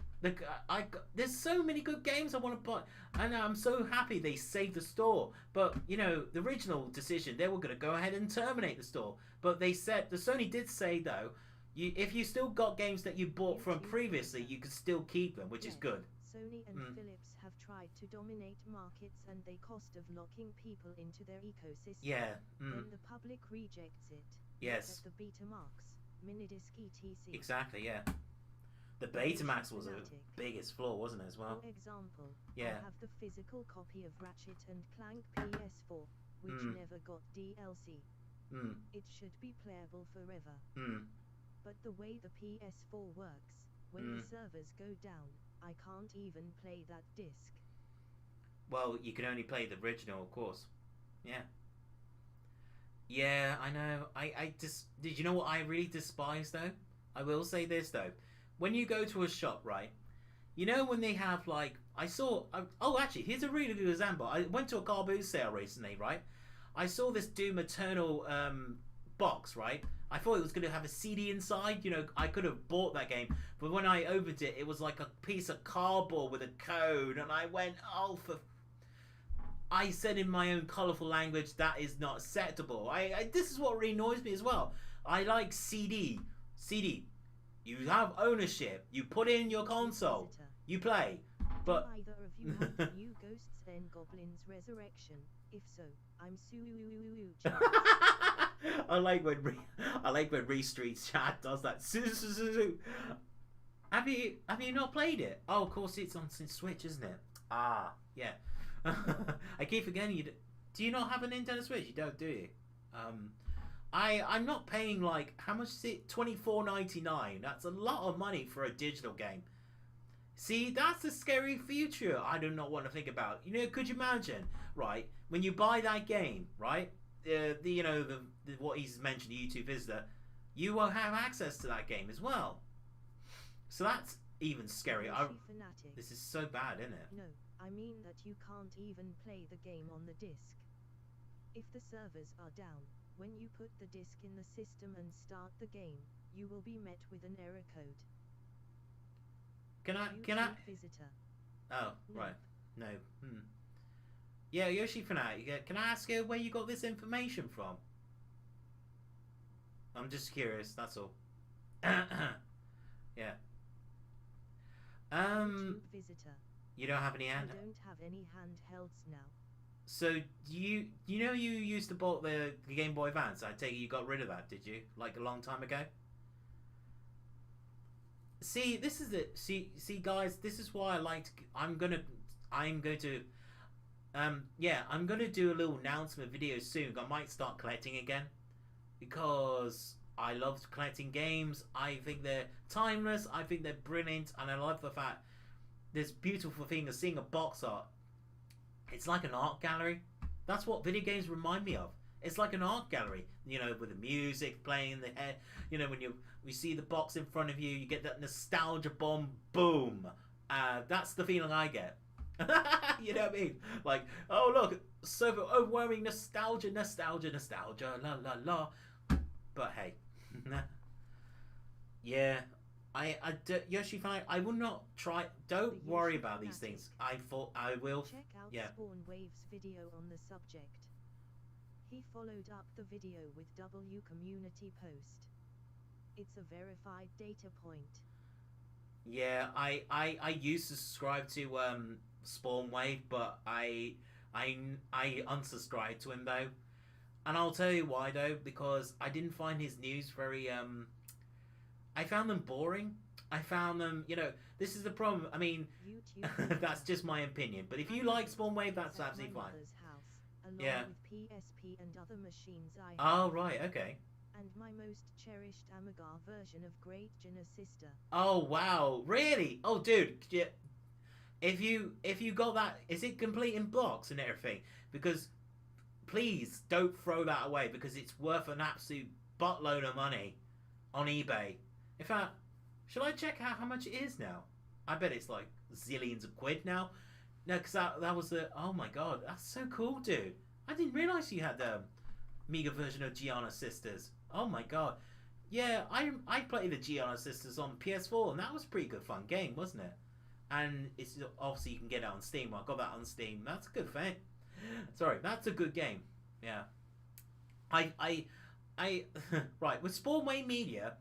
[SPEAKER 1] there's so many good games I want to buy, and I'm so happy they saved the store. But you know, the original decision, they were going to go ahead and terminate the store. But they said, the Sony did say though, if you still got games that you bought from previously, you could still keep them, which is good.
[SPEAKER 2] Sony and Philips have tried to dominate markets, and they cost of locking people into their ecosystem.
[SPEAKER 1] Yeah.
[SPEAKER 2] Then the public rejects it.
[SPEAKER 1] Yes.
[SPEAKER 2] Look at the Betamax, Minidisc etc.
[SPEAKER 1] Exactly, yeah. The Betamax was the biggest flaw, wasn't it, as well?
[SPEAKER 2] For example,
[SPEAKER 1] yeah.
[SPEAKER 2] I have the physical copy of Ratchet and Clank PS4, which never got DLC. It should be playable forever. But the way the PS4 works, when the servers go down, I can't even play that disc.
[SPEAKER 1] Well, you can only play the original, of course. Yeah. Yeah, I know. Did you know what I really despise, though? I will say this, though. When you go to a shop, right? You know when they have, like... actually, here's a really good example. I went to a car boot sale recently, right? I saw this Doom Eternal box, right? I thought it was going to have a CD inside. You know, I could have bought that game. But when I opened it, it was like a piece of cardboard with a code. And I went, oh, for... I said in my own colourful language, that is not acceptable. This is what really annoys me as well. I like CD. You have ownership. You put in your console. You play. But...
[SPEAKER 2] Do either of you want the new Ghosts and Goblins Resurrection? If so, I'm
[SPEAKER 1] I like when Restreet's chat does that. Have you not played it? Oh, of course it's on Switch, isn't it? Ah, yeah. I keep forgetting you. Do you not have a Nintendo Switch? You don't, do you? I'm not paying, like, how much is it? $24.99. That's a lot of money for a digital game. See, that's a scary future I do not want to think about. You know, could you imagine, right, when you buy that game, right, what he's mentioned, the YouTube visitor, you will have access to that game as well. So that's even scary. This is so bad, isn't it?
[SPEAKER 2] No, I mean that you can't even play the game on the disc. If the servers are down, when you put the disc in the system and start the game, you will be met with an error code.
[SPEAKER 1] Can I?
[SPEAKER 2] Visitor.
[SPEAKER 1] Oh, no. Right. No. Yeah, Yoshi Fanatic, can I ask you where you got this information from? I'm just curious, that's all. Yeah.
[SPEAKER 2] YouTube visitor.
[SPEAKER 1] You don't have any
[SPEAKER 2] I
[SPEAKER 1] hand.
[SPEAKER 2] don't have any handhelds now.
[SPEAKER 1] So you used to bought the Game Boy Advance. I take it you got rid of that, did you? Like a long time ago. See, this is it. See, guys, this is why I like to. I'm going to, yeah, I'm gonna do a little announcement video soon. I might start collecting again because I love collecting games. I think they're timeless. I think they're brilliant, and I love the fact this beautiful thing of seeing a box art. It's like an art gallery. That's what video games remind me of. It's like an art gallery, you know, with the music playing in the head. You know, when you see the box in front of you, you get that nostalgia bomb. Boom. That's the feeling I get. You know what I mean? Like, oh look, so overwhelming nostalgia, la la la. But hey, yeah, Yoshi Fine, I will not try. Don't worry about these things. I thought I will.
[SPEAKER 2] Check out
[SPEAKER 1] Yeah.
[SPEAKER 2] Spawn Wave's video on the subject. He followed up the video with W community post. It's a verified data point.
[SPEAKER 1] Yeah, I used to subscribe to Spawn Wave, but I unsubscribed to him though, and I'll tell you why though, because I didn't find his news very I found them boring. I found them, you know, this is the problem. I mean, that's just my opinion. But if you like Spawn Wave, that's absolutely fine.
[SPEAKER 2] Along
[SPEAKER 1] Yeah.
[SPEAKER 2] with PSP and other machines I have.
[SPEAKER 1] Oh right, okay.
[SPEAKER 2] And my most cherished Amiga version of Great Gina Sister.
[SPEAKER 1] Oh wow, really? Oh dude, if you got that, is it complete in blocks and everything? Because please don't throw that away because it's worth an absolute buttload of money on eBay. In fact, should I check out how much it is now? I bet it's like zillions of quid now. No, because that was the, oh my god, that's so cool, dude. I didn't realise you had the Amiga version of Gianna Sisters. Oh my god. Yeah, I played the Gianna Sisters on PS4 and that was a pretty good fun game, wasn't it? And it's obviously you can get it on Steam. I got that on Steam. That's a good thing. Sorry, that's a good game. Yeah. I right, with Spawn Wave Media,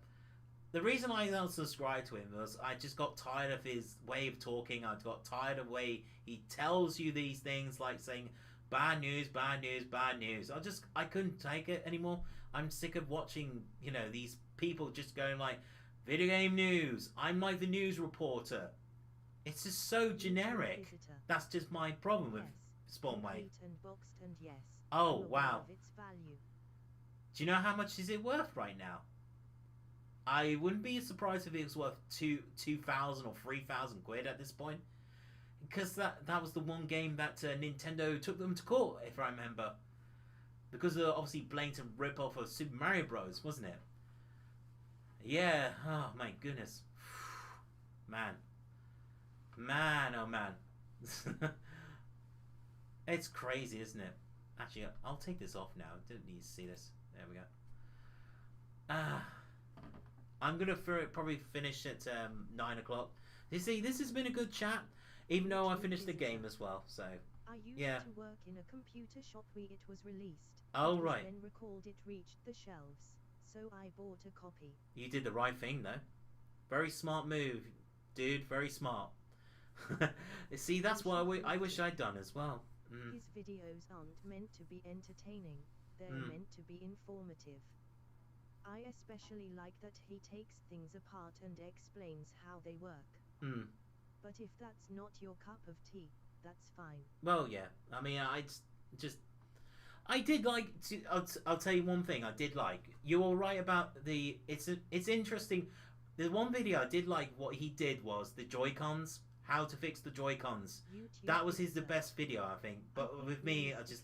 [SPEAKER 1] the reason I unsubscribed to him was I just got tired of his way of talking. I got tired of the way he tells you these things, like saying bad news, bad news, bad news. I couldn't take it anymore. I'm sick of watching, you know, these people just going like, video game news. I'm like the news reporter. It's just so generic. That's just my problem with Spawn Wave. Oh wow. Do you know how much is it worth right now? I wouldn't be surprised if it was worth 2,000 or 3,000 quid at this point, because that was the one game that Nintendo took them to court, if I remember, because of obviously blatant rip off of Super Mario Bros, wasn't it? Yeah. Oh my goodness, man, oh man, it's crazy, isn't it? Actually, I'll take this off now. I didn't need to see this. There we go. I'm gonna probably finish at 9 o'clock. You see, this has been a good chat, even though I finished the game as well. So
[SPEAKER 2] I used
[SPEAKER 1] yeah.
[SPEAKER 2] to work in a computer shop where it was released.
[SPEAKER 1] Oh right.
[SPEAKER 2] Then recalled it reached the shelves, so I bought a copy.
[SPEAKER 1] You did the right thing though. Very smart move, dude. Very smart. See, that's what I wish I'd done as well.
[SPEAKER 2] His videos aren't meant to be entertaining. They're meant to be informative. I especially like that he takes things apart and explains how they work. But if that's not your cup of tea, that's fine.
[SPEAKER 1] Well, yeah. I mean, I did like. I'll tell you one thing. I did like. You're all right about the. It's interesting. The one video I did like. What he did was the Joy-Cons. How to fix the Joy-Cons. That was the best video, I think. But with me, I just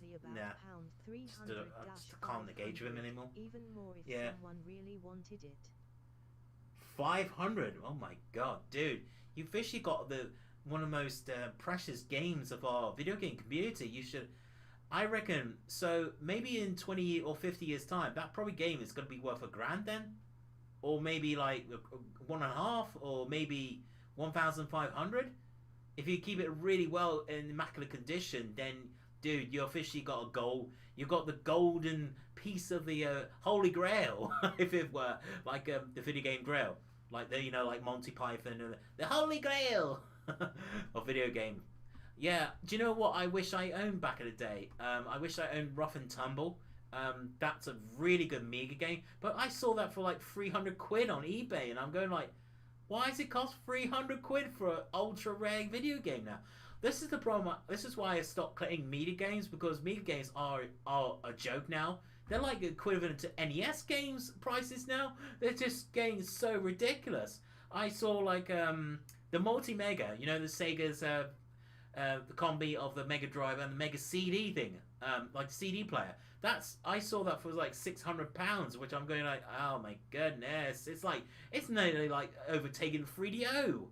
[SPEAKER 1] can't engage with him anymore.
[SPEAKER 2] Even more if someone really wanted it.
[SPEAKER 1] 500. Oh my god, dude! You've officially got one of the most precious games of our video game community. You should. I reckon. So maybe in 20 or 50 years' time, that probably game is going to be worth $1,000 then, or maybe like 1.5, or maybe 1,500. If you keep it really well in immaculate condition, then dude, you officially got a goal. You got the golden piece of the Holy Grail, if it were like the video game Grail, like the like Monty Python, the Holy Grail. of video game. Yeah, do you know what I wish I owned back in the day? I wish I owned Rough and Tumble. That's a really good Mega game, but I saw that for like 300 quid on eBay, and I'm going like, why does it cost 300 quid for an ultra rare video game now? This is the problem. This is why I stopped collecting Mega games, because Mega games are a joke now. They're like equivalent to NES games prices now. They're just getting so ridiculous. I saw like the Multi Mega, you know, the Sega's the combi of the Mega Drive and the Mega CD thing, like the CD player. I saw that for like £600, which I'm going like, oh my goodness, it's nearly like overtaking 3DO.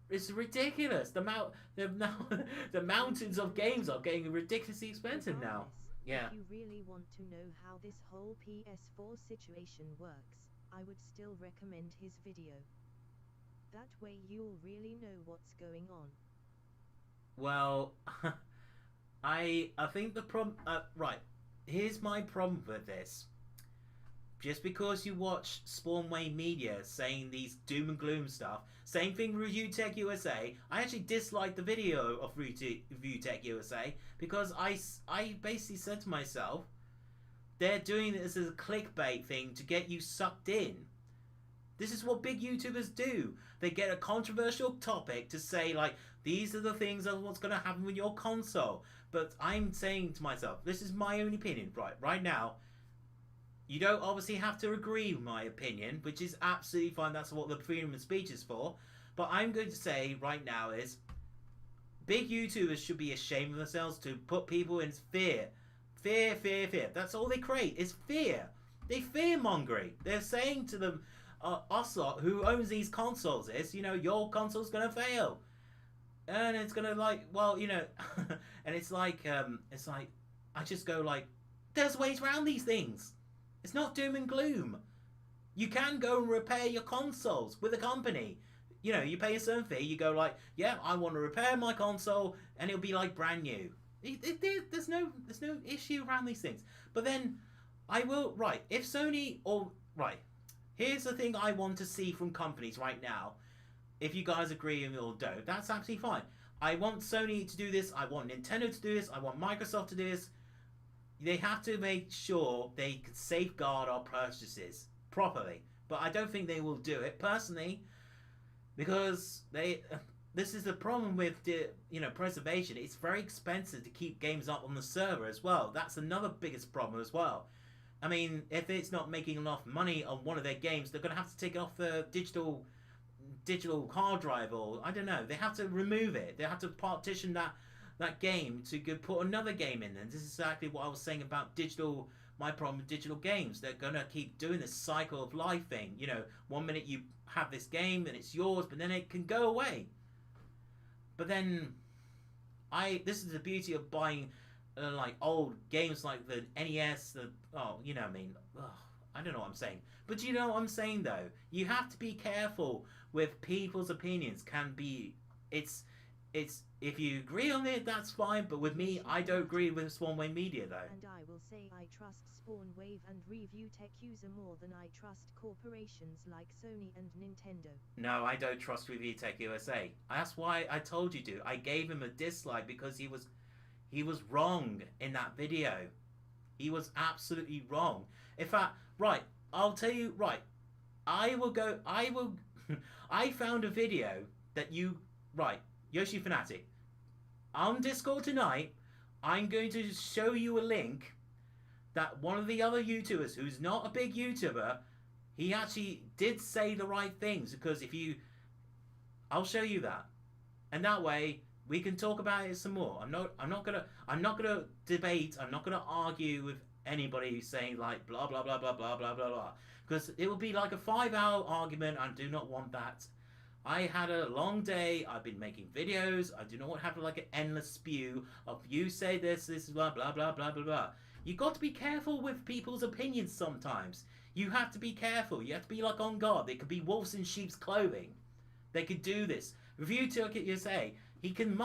[SPEAKER 1] It's ridiculous. The mountains of games are getting ridiculously expensive now. Yeah.
[SPEAKER 2] If you really want to know how this whole PS4 situation works, I would still recommend his video. That way you'll really know what's going on.
[SPEAKER 1] Well, I think the problem... right, here's my problem with this. Just because you watch Spawnway Media saying these doom and gloom stuff, same thing with Retrodude USA, I actually disliked the video of Retrodude USA because I basically said to myself, they're doing this as a clickbait thing to get you sucked in. This is what big YouTubers do. They get a controversial topic to say, like, these are the things of what's going to happen with your console. But I'm saying to myself, this is my own opinion. Right now, you don't obviously have to agree with my opinion, which is absolutely fine. That's what the freedom of speech is for. But I'm going to say right now is, big YouTubers should be ashamed of themselves to put people in fear. Fear, fear, fear. That's all they create is fear. They fear-mongering. They're saying to them, us lot who owns these consoles is, you know, your console's gonna fail, and it's gonna like, well, you know, and it's like I just go like, there's ways around these things. It's not doom and gloom. You can go and repair your consoles with a company. You know, you pay a certain fee. You go like, yeah, I want to repair my console, and it'll be like brand new. There's no issue around these things. But then I will if Sony or here's the thing I want to see from companies right now. If you guys agree or don't, that's absolutely fine. I want Sony to do this. I want Nintendo to do this. I want Microsoft to do this. They have to make sure they can safeguard our purchases properly. But I don't think they will do it, personally, because this is the problem with preservation. It's very expensive to keep games up on the server as well. That's another biggest problem as well. I mean, if it's not making enough money on one of their games, they're going to have to take it off the digital hard drive, or I don't know. They have to remove it. They have to partition that game to put another game in. And this is exactly what I was saying about my problem with digital games. They're going to keep doing this cycle of life thing. You know, 1 minute you have this game and it's yours, but then it can go away. But then, this is the beauty of buying like old games like the NES, you know what I mean. I don't know what I'm saying. But you know what I'm saying though? You have to be careful with people's opinions. It's if you agree on it, that's fine. But with me, I don't agree with Spawnway Media though.
[SPEAKER 2] And I will say I trust Spawnwave and Review Tech user more than I trust corporations like Sony and Nintendo.
[SPEAKER 1] No, I don't trust Review Tech USA. That's why I told you to. I gave him a dislike because he was wrong in that video. He was absolutely wrong. In fact, I'll tell you, I found a video that Yoshi Fanatic, on Discord tonight, I'm going to show you a link that one of the other YouTubers, who's not a big YouTuber, he actually did say the right things, because I'll show you that. And that way, we can talk about it some more. I'm not gonna debate. I'm not gonna argue with anybody who's saying like blah blah blah blah blah blah blah blah, because it will be like a 5-hour argument. I do not want that. I had a long day. I've been making videos. I do not want to have like an endless spew of you say this blah blah blah blah blah blah. You got to be careful with people's opinions sometimes. You have to be careful. You have to be like on guard. They could be wolves in sheep's clothing. They could do this. Review Tech USA. He can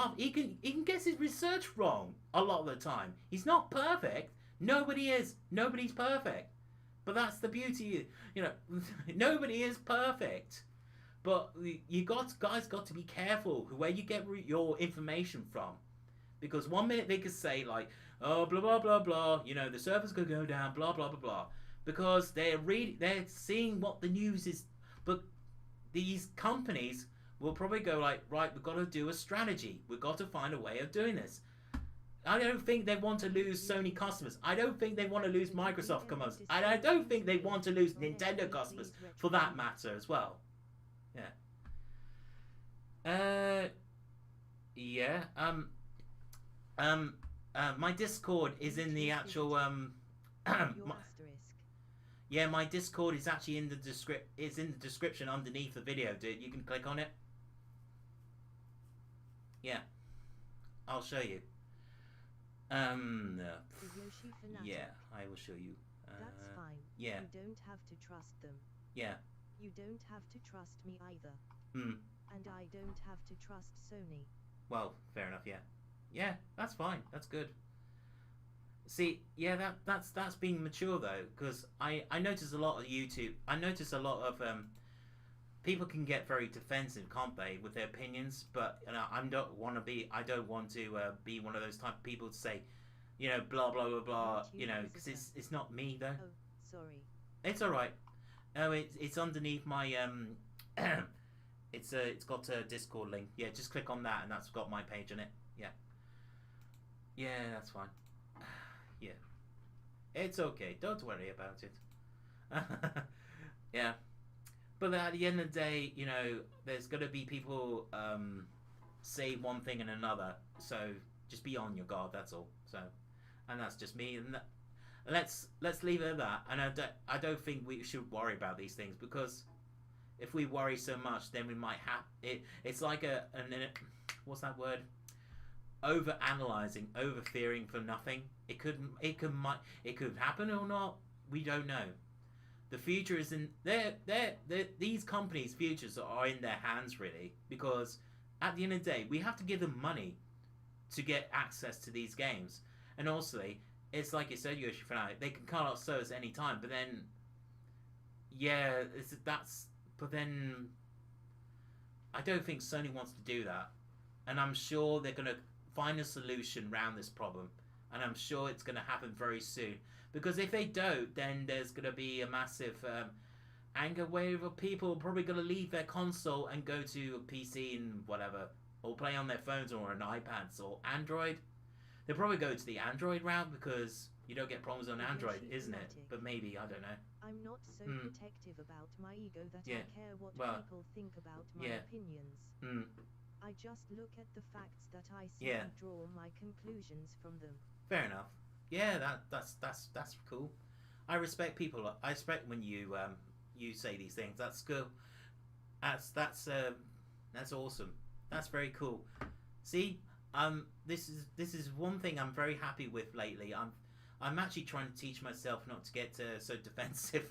[SPEAKER 1] get his research wrong a lot of the time. He's not perfect. Nobody is. Nobody's perfect. But that's the beauty. You know, nobody is perfect. But you guys got to be careful where you get your information from, because one minute they could say like, oh blah blah blah blah, you know, the servers could go down, blah blah blah blah, because they're seeing what the news is. But these companies will probably go like, right, we've got to do a strategy. We've got to find a way of doing this. I don't think they want to lose Sony customers. I don't think they want to lose Microsoft customers. And I don't think they want to lose Nintendo customers, for that matter, as well. Yeah. Yeah. My Discord is in the actual yeah, my Discord is actually in the description underneath the video, dude. You can click on it. Yeah. I'll show you. Yeah, I will show you.
[SPEAKER 2] That's fine.
[SPEAKER 1] Yeah.
[SPEAKER 2] You don't have to trust them.
[SPEAKER 1] Yeah.
[SPEAKER 2] You don't have to trust me either.
[SPEAKER 1] Hmm.
[SPEAKER 2] And I don't have to trust Sony.
[SPEAKER 1] Well, fair enough. Yeah. Yeah, that's fine. That's good. See, yeah, that's being mature though, because I notice a lot of YouTube. I notice a lot of people can get very defensive, can't they, with their opinions? But you know, I don't want to be be one of those type of people to say, you know, blah blah blah blah. You know, because it's not me though.
[SPEAKER 2] Oh, sorry.
[SPEAKER 1] It's all right. Oh, it's underneath my it's got a Discord link. Yeah, just click on that, and that's got my page on it. Yeah. Yeah, that's fine. Yeah. It's okay. Don't worry about it. Yeah. But at the end of the day, you know, there's going to be people say one thing and another. So just be on your guard, that's all. So, and that's just me. And let's leave it at that. And I don't think we should worry about these things, because if we worry so much, then we might have it. It's like what's that word? Over analyzing, over fearing for nothing. It could happen or not. We don't know. The future is in these companies' futures are in their hands, really, because at the end of the day, we have to give them money to get access to these games. And also, it's like you said, Yoshi Fanatic, they can cut off service any time. But then, yeah, but then I don't think Sony wants to do that, and I'm sure they're gonna find a solution around this problem, and I'm sure it's gonna happen very soon. Because if they don't, then there's going to be a massive anger wave of people probably going to leave their console and go to a PC and whatever, or play on their phones or an iPads or Android. They'll probably go to the Android route, because you don't get problems on Android, isn't it? But maybe, I don't know.
[SPEAKER 2] I'm not so protective about my ego that I care what people think about my opinions. I just look at the facts that I see and draw my conclusions from them.
[SPEAKER 1] Fair enough. Yeah, that's cool. I respect people. I respect when you say these things. That's cool. That's awesome. That's very cool. See, this is one thing I'm very happy with lately. I'm actually trying to teach myself not to get so defensive.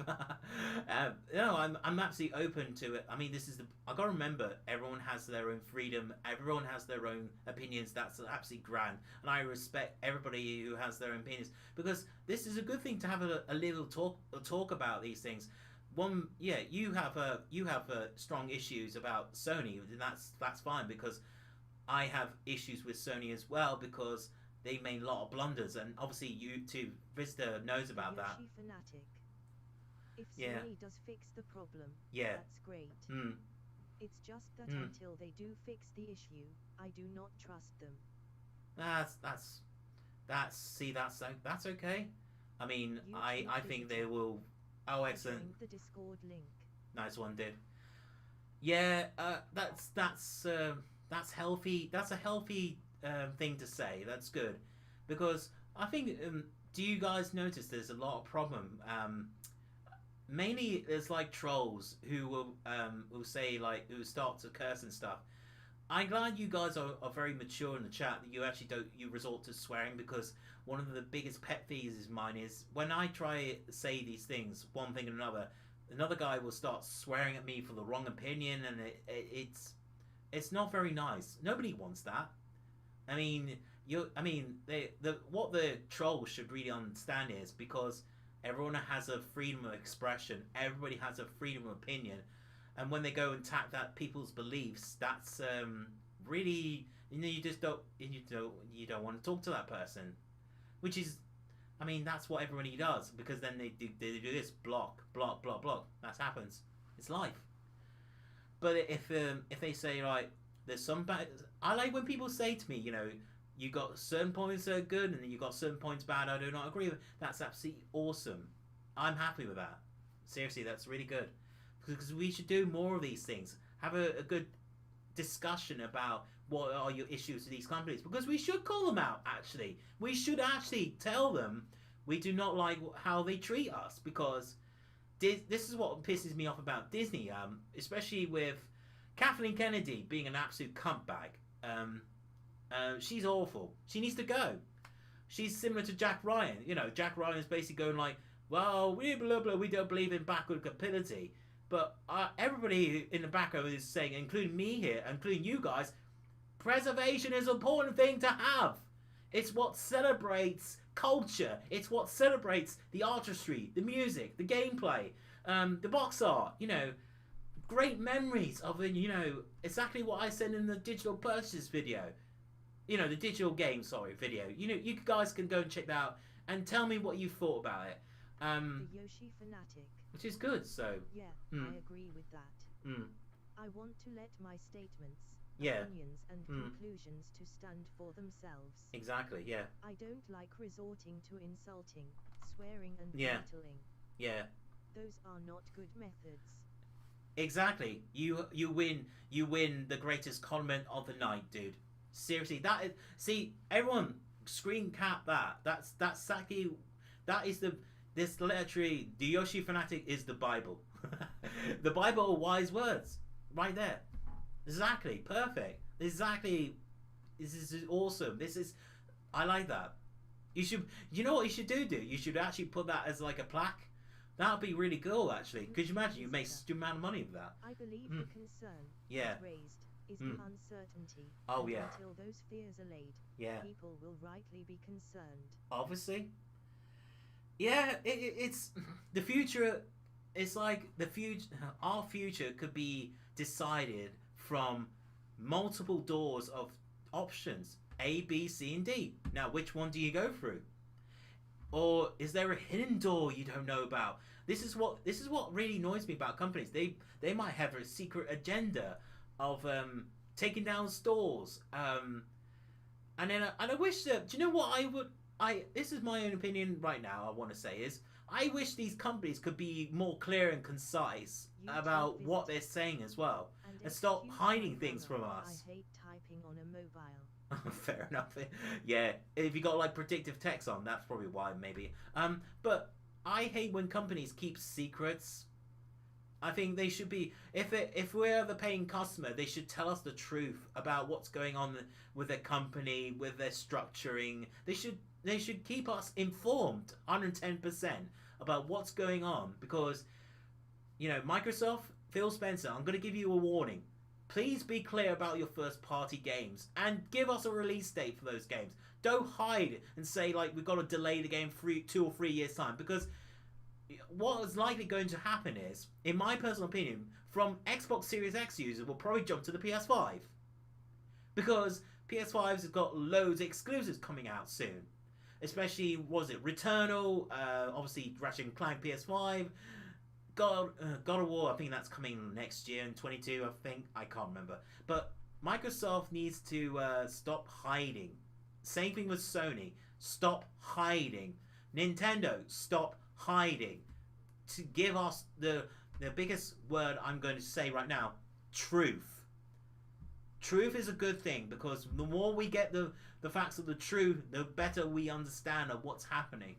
[SPEAKER 1] No, I'm absolutely open to it. I mean, I gotta remember, everyone has their own freedom. Everyone has their own opinions. That's absolutely grand, and I respect everybody who has their own opinions, because this is a good thing to have a little talk about these things. You have strong issues about Sony, and that's fine, because I have issues with Sony as well, because they made a lot of blunders, and obviously YouTube Vista knows about that.
[SPEAKER 2] Fanatic. If Sony does fix the problem, that's great. It's just that until they do fix the issue, I do not trust them.
[SPEAKER 1] That's okay. I mean, I think they will. Oh, excellent.
[SPEAKER 2] The Discord link.
[SPEAKER 1] Nice one, dude. Yeah, that's healthy. That's a healthy thing to say. That's good, because I think do you guys notice there's a lot of problem, mainly there's like trolls who will say, like, who start to curse and stuff. I'm glad you guys are very mature in the chat, that you actually you resort to swearing, because one of the biggest pet peeves of mine is when I try to say these things, one thing and another guy will start swearing at me for the wrong opinion, and it's not very nice. Nobody wants that. I mean, what the trolls should really understand is, because everyone has a freedom of expression, everybody has a freedom of opinion, and when they go and tap that people's beliefs, that's really, you just don't want to talk to that person, which is, I mean, that's what everybody does, because then they do this block. That happens. It's life. But if they say, like, there's some bad, I like when people say to me, you got certain points that are good and then you got certain points bad. I do not agree with. That's absolutely awesome. I'm happy with that. Seriously, that's really good, because we should do more of these things. Have a good discussion about what are your issues with these companies, because we should call them out. Actually, we should actually tell them we do not like how they treat us, because this is what pisses me off about Disney, especially with Kathleen Kennedy being an absolute cunt bag. She's awful. She needs to go. She's similar to Jack Ryan. Jack Ryan is basically going like, well, we don't believe in backward compatibility. But everybody in the background is saying, including me here, including you guys, preservation is an important thing to have. It's what celebrates culture. It's what celebrates the artistry, the music, the gameplay, the box art. Great memories of it. Exactly what I said in the digital purchase video. The digital game, video. You guys can go and check that out and tell me what you thought about it.
[SPEAKER 2] The Yoshi fanatic.
[SPEAKER 1] Which is good, so...
[SPEAKER 2] Yeah, I agree with that. I want to let my statements, opinions and conclusions to stand for themselves.
[SPEAKER 1] Exactly, yeah.
[SPEAKER 2] I don't like resorting to insulting, swearing and belittling.
[SPEAKER 1] Yeah.
[SPEAKER 2] Those are not good methods. Exactly.
[SPEAKER 1] You win the greatest comment of the night, dude. Seriously, that is... See, everyone, screen cap that. That's exactly... That is the... This literally, the Yoshi fanatic is the Bible. The Bible of wise words. Right there. Exactly. Perfect. Exactly. This is awesome. I like that. You know what you should do? You should actually put that as like a plaque. That would be really cool, actually. Could you imagine? You make such a amount of money with that.
[SPEAKER 2] I believe the concern raised is the uncertainty.
[SPEAKER 1] Oh, yeah.
[SPEAKER 2] Until those fears are laid, people will rightly be concerned.
[SPEAKER 1] Obviously. Yeah, it's the future. It's like the future. Our future could be decided from multiple doors of options: A, B, C, and D. Now, which one do you go through? Or is there a hidden door you don't know about? This is what really annoys me about companies. They might have a secret agenda of taking down stores. And I wish that. Do you know what I would? This is my own opinion right now. I want to say is I wish these companies could be more clear and concise about what they're saying as well, and stop hiding things from us.
[SPEAKER 2] I hate typing on a mobile.
[SPEAKER 1] Fair enough. Yeah, if you got like predictive text on, that's probably why maybe. But I hate when companies keep secrets. I think they should be, if we're the paying customer, they should tell us the truth about what's going on with their company, with their structuring. They should keep us informed 110% about what's going on, because Microsoft, Phil Spencer, I'm going to give you a warning. Please be clear about your first party games and give us a release date for those games. Don't hide and say like we've got to delay the game 2 or 3 years time, because what is likely going to happen is, in my personal opinion, from Xbox Series X users will probably jump to the PS5, because PS5's have got loads of exclusives coming out soon. Especially, was it Returnal, obviously Ratchet & Clank PS5, God of War, I think that's coming next year in 22, I can't remember. But Microsoft needs to stop hiding. Same thing with Sony, stop hiding. Nintendo, stop hiding. To give us the biggest word I'm going to say right now, truth. Truth is a good thing, because the more we get the facts of the truth, the better we understand of what's happening.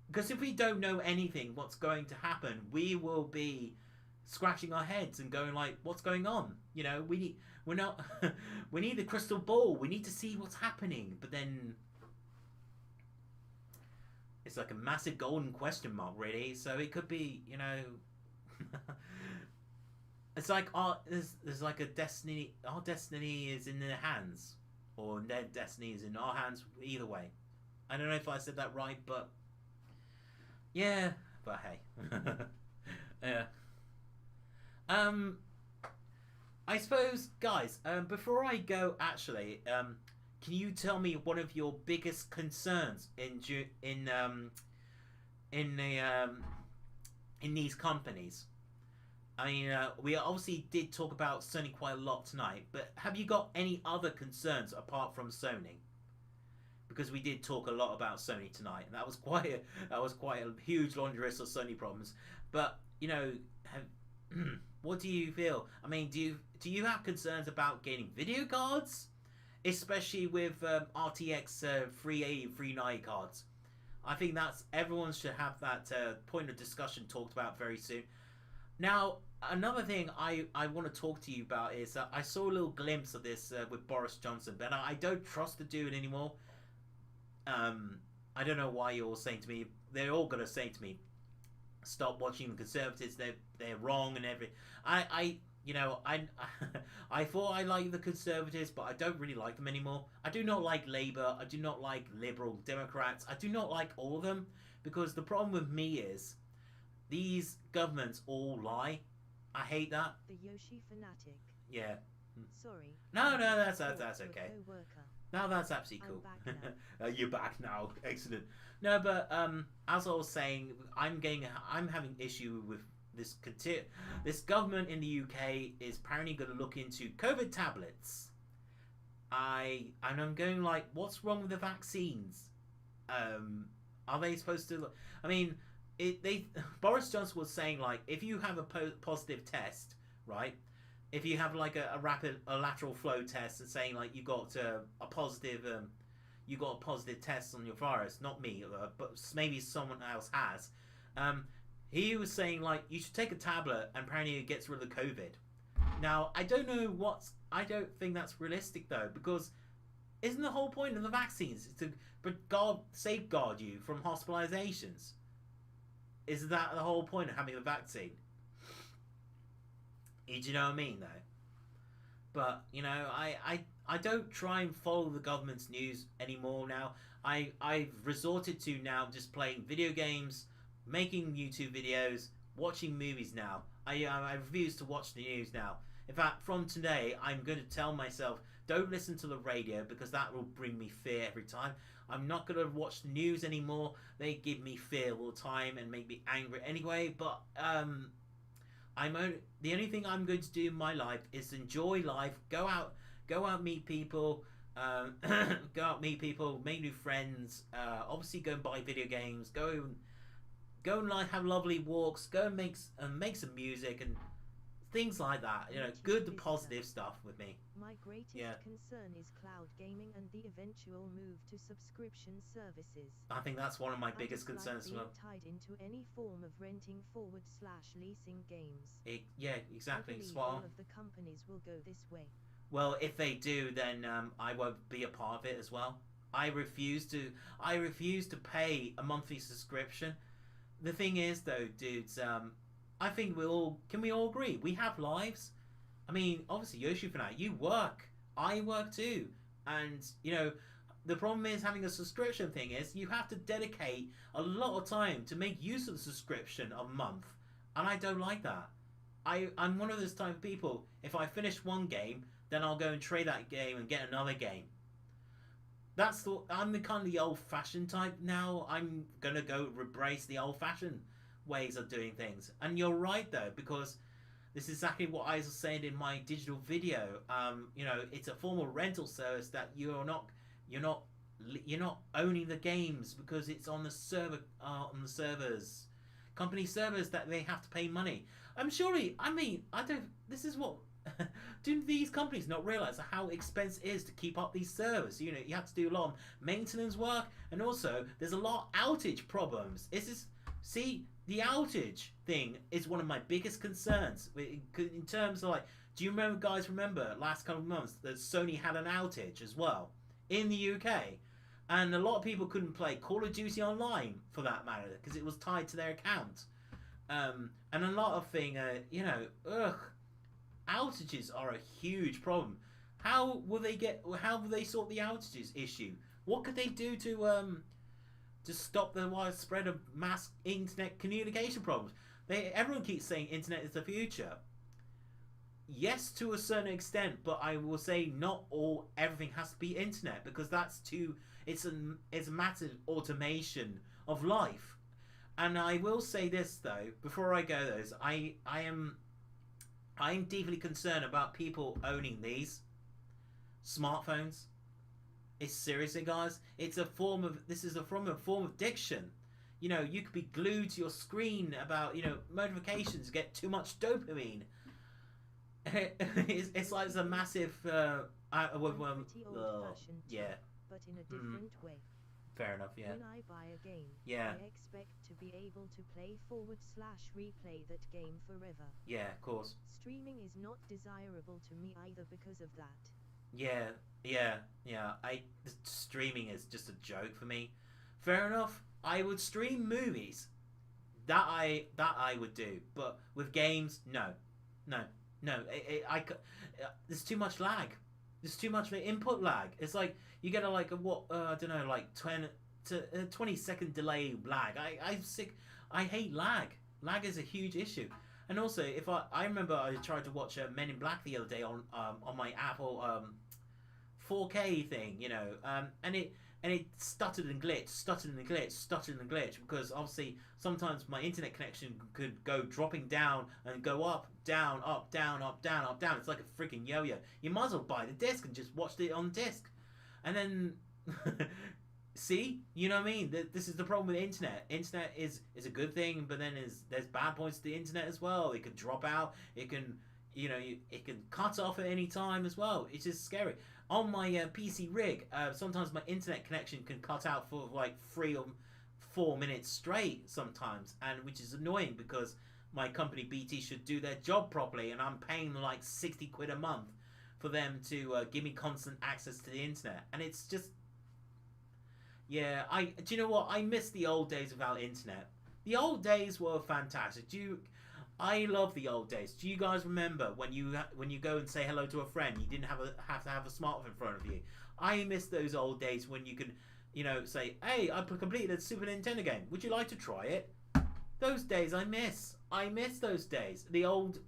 [SPEAKER 1] Because if we don't know anything what's going to happen, we will be scratching our heads and going like, what's going on? We need the crystal ball. We need to see what's happening. But then it's like a massive golden question mark, really. So it could be, it's like there's like a destiny. Our destiny is in their hands, or their destiny is in our hands. Either way, I don't know if I said that right, but yeah. But hey, yeah. I suppose, guys, before I go, actually, can you tell me one of your biggest concerns in these companies? I mean, we obviously did talk about Sony quite a lot tonight, but have you got any other concerns apart from Sony? Because we did talk a lot about Sony tonight, and that was quite a huge laundry list of Sony problems. But you know, what do you feel? I mean, do you have concerns about getting video cards, especially with RTX 3080, 3090 cards? I think that's everyone should have that point of discussion talked about very soon. Now, another thing I want to talk to you about is I saw a little glimpse of this with Boris Johnson, but I don't trust the dude anymore. I don't know why you're all saying to me, they're all going to say to me, stop watching the Conservatives, they're wrong and everything. I thought I liked the Conservatives, but I don't really like them anymore. I do not like Labour, I do not like Liberal Democrats, I do not like all of them, because the problem with me is, these governments all lie. I hate that.
[SPEAKER 2] The Yoshi fanatic.
[SPEAKER 1] Yeah.
[SPEAKER 2] Sorry.
[SPEAKER 1] No, that's okay. No, that's absolutely cool.
[SPEAKER 2] I'm back now.
[SPEAKER 1] You're back now. Excellent. No, but as I was saying, I'm having issue with this government in the UK is apparently going to look into COVID tablets. And I'm going like, what's wrong with the vaccines? Are they supposed to? I mean, Boris Johnson was saying like, if you have a positive test, right? If you have like a lateral flow test and saying like you got a positive test on your virus, not me, but maybe someone else has. He was saying like you should take a tablet and apparently it gets rid of the COVID. Now I don't think that's realistic though, because isn't the whole point of the vaccines is to safeguard you from hospitalizations? Is that the whole point of having a vaccine? Do you know what I mean, though? But, you know, I don't try and follow the government's news anymore now. I've resorted to now just playing video games, making YouTube videos, watching movies now. I refuse to watch the news now. In fact, from today, I'm going to tell myself, don't listen to the radio, because that will bring me fear every time. I'm not going to watch the news anymore. They give me fear all the time and make me angry anyway. But the only thing I'm going to do in my life is enjoy life, go out, meet people, make new friends. Obviously, go and buy video games. Go and like have lovely walks. Go and make some music and things like that. You know, good positive stuff with me.
[SPEAKER 2] My greatest concern is cloud gaming and the eventual move to subscription services.
[SPEAKER 1] I think that's one of my biggest concerns as well.
[SPEAKER 2] Tied into any form of renting /leasing games.
[SPEAKER 1] Yeah, exactly.
[SPEAKER 2] I believe
[SPEAKER 1] Spot on.
[SPEAKER 2] all of the companies will go this way.
[SPEAKER 1] Well, if they do, then I won't be a part of it as well. I refuse to pay a monthly subscription. The thing is, though, dudes, I think can we all agree? We have lives. I mean, obviously, Yoshi for now, you work. I work too. And, you know, the problem is having a subscription thing is you have to dedicate a lot of time to make use of the subscription a month. And I don't like that. I'm one of those type of people, if I finish one game, then I'll go and trade that game and get another game. I'm the kind of the old-fashioned type now. I'm going to go embrace the old-fashioned ways of doing things. And you're right, though, because this is exactly what I was saying in my digital video. You know, it's a form of rental service that you're not owning the games because it's on the servers, company servers that they have to pay money. This is what. Do these companies not realize how expensive it is to keep up these servers? You know, you have to do a lot of maintenance work, and also there's a lot of outage problems. The outage thing is one of my biggest concerns in terms of like, do you remember last couple of months that Sony had an outage as well in the UK, and a lot of people couldn't play Call of Duty Online for that matter because it was tied to their account, and a lot of outages are a huge problem. How will they sort the outages issue? What could they do to stop the widespread of mass internet communication problems? Everyone keeps saying internet is the future. yes, to a certain extent, but I will say not everything has to be internet, because that's too. It's a massive automation of life. And I will say this though, before I go, I'm deeply concerned about people owning these smartphones. It's seriously, guys. This is a form of addiction. You know, you could be glued to your screen about, notifications, get too much dopamine. It's like it's a massive
[SPEAKER 2] I'm pretty old-fashioned too,
[SPEAKER 1] yeah.
[SPEAKER 2] but in a different way.
[SPEAKER 1] Fair enough, yeah.
[SPEAKER 2] When I buy a game,
[SPEAKER 1] Yeah.
[SPEAKER 2] I expect to be able to play /replay that game forever.
[SPEAKER 1] Yeah, of course.
[SPEAKER 2] Streaming is not desirable to me either because of that.
[SPEAKER 1] Yeah. Streaming is just a joke for me. Fair enough. I would stream movies. That I would do, but with games, no. There's too much lag. There's too much input lag. It's like you get I don't know, like 20-second delay lag. I'm sick. I hate lag. Lag is a huge issue. And also, if I remember, I tried to watch Men in Black the other day on my Apple 4K thing, and it stuttered and glitched, because obviously sometimes my internet connection could go dropping down and go up, down, up, down, up, down, up, down. It's like a freaking yo-yo. You might as well buy the disc and just watch it on disc. And then, see? You know what I mean? This is the problem with the internet. Internet is a good thing, but then there's bad points to the internet as well. It can drop out. It can, it can cut off at any time as well. It's just scary. On my PC rig, sometimes my internet connection can cut out for like 3 or 4 minutes straight sometimes, and which is annoying because my company BT should do their job properly, and I'm paying like 60 quid a month for them to give me constant access to the internet, and it's just, yeah. Do you know what? I miss the old days without internet. The old days were fantastic. I love the old days. Do you guys remember when you go and say hello to a friend, you didn't have to have a smartphone in front of you? I miss those old days when you could, say, hey, I completed a Super Nintendo game. Would you like to try it? Those days I miss. I miss those days. The old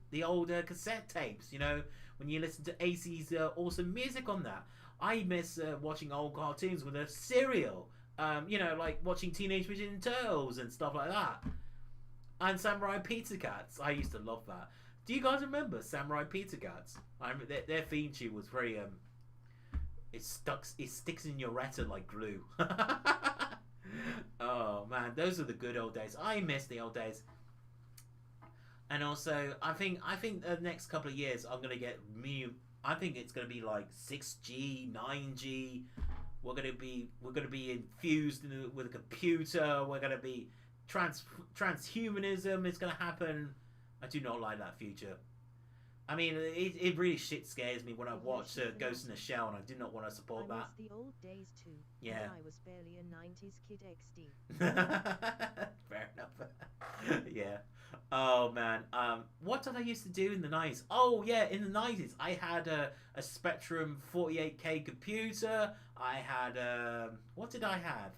[SPEAKER 1] cassette tapes. When you listen to AC's awesome music on that. I miss watching old cartoons with a cereal. Like watching Teenage Mutant Ninja Turtles and stuff like that. And Samurai Pizza Cats. I used to love that. Do you guys remember Samurai Pizza Cats? I remember their theme tune was very it sticks in your retina like glue. Oh man, those are the good old days. I miss the old days. And also, I think the next couple of years I'm gonna get I think it's gonna be like 6G, 9G. We're gonna be infused with a computer. We're gonna be transhumanism is going to happen. I do not like that future. I mean, it really shit scares me when I watch Ghost in the Shell, and I do not want to support that.
[SPEAKER 2] I miss the old days too.
[SPEAKER 1] Yeah.
[SPEAKER 2] I was barely a 90s kid XD.
[SPEAKER 1] Fair enough. Yeah. Oh man. What did I used to do in the 90s? Oh yeah, in the 90s I had a Spectrum 48K computer. I had what did I have?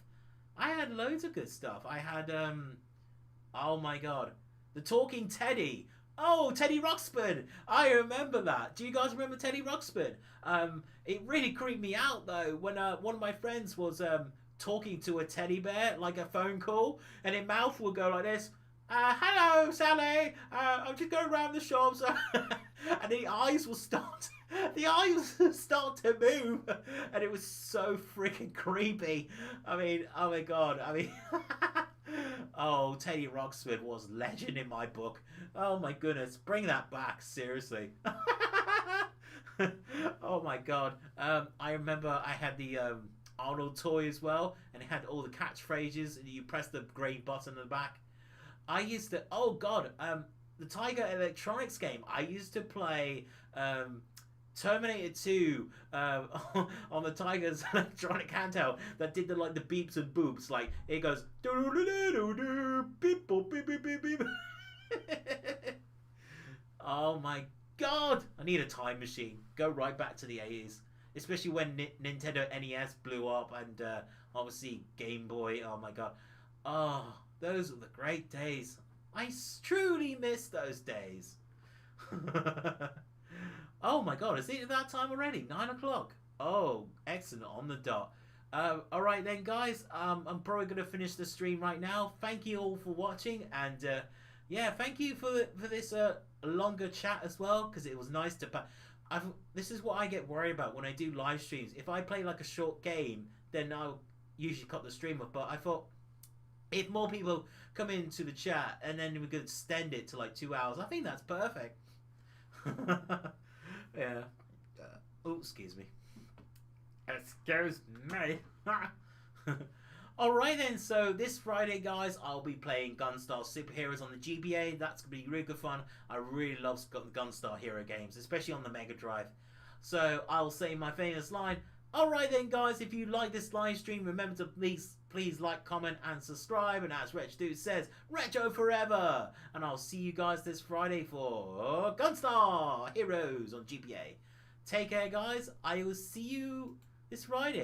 [SPEAKER 1] I had loads of good stuff. I had, oh my god, the Talking Teddy. Oh, Teddy Ruxpin. I remember that. Do you guys remember Teddy Ruxpin? It really creeped me out though when one of my friends was talking to a teddy bear, like a phone call, and his mouth would go like this. Hello, Sally. I'm just going around the shops, and the eyes will start. The eyes start to move, and it was so freaking creepy. I mean, oh my god. I mean, oh, Teddy Ruxpin was legend in my book. Oh my goodness, bring that back, seriously. Oh my god. I remember I had the Arnold toy as well, and it had all the catchphrases, and you press the grey button in the back. I used to, oh god, the Tiger Electronics game. I used to play Terminator 2 on the Tiger's electronic handheld that did the beeps and boops. Like it goes beep boop beep beep beep beep. Oh my god! I need a time machine. Go right back to the 80s, especially when Nintendo NES blew up, and obviously Game Boy. Oh my god! Oh, those were the great days. I truly miss those days. Oh my god, is it that time already? 9 o'clock. Oh, excellent, on the dot. Alright then, guys. I'm probably going to finish the stream right now. Thank you all for watching. And yeah, thank you for this longer chat as well. Because it was nice to... This is what I get worried about when I do live streams. If I play like a short game, then I'll usually cut the stream off. But I thought, if more people come into the chat and then we could extend it to like 2 hours, I think that's perfect. Yeah. Oh, excuse me. Excuse me. Alright then, so this Friday, guys, I'll be playing Gunstar Superheroes on the GBA. That's going to be really good fun. I really love Gunstar Hero games, especially on the Mega Drive. So I'll say my famous line. Alright then, guys, if you like this live stream, remember to please like, comment, and subscribe. And as Retrodude says, Retro forever! And I'll see you guys this Friday for Gunstar Heroes on GBA. Take care, guys. I will see you this Friday.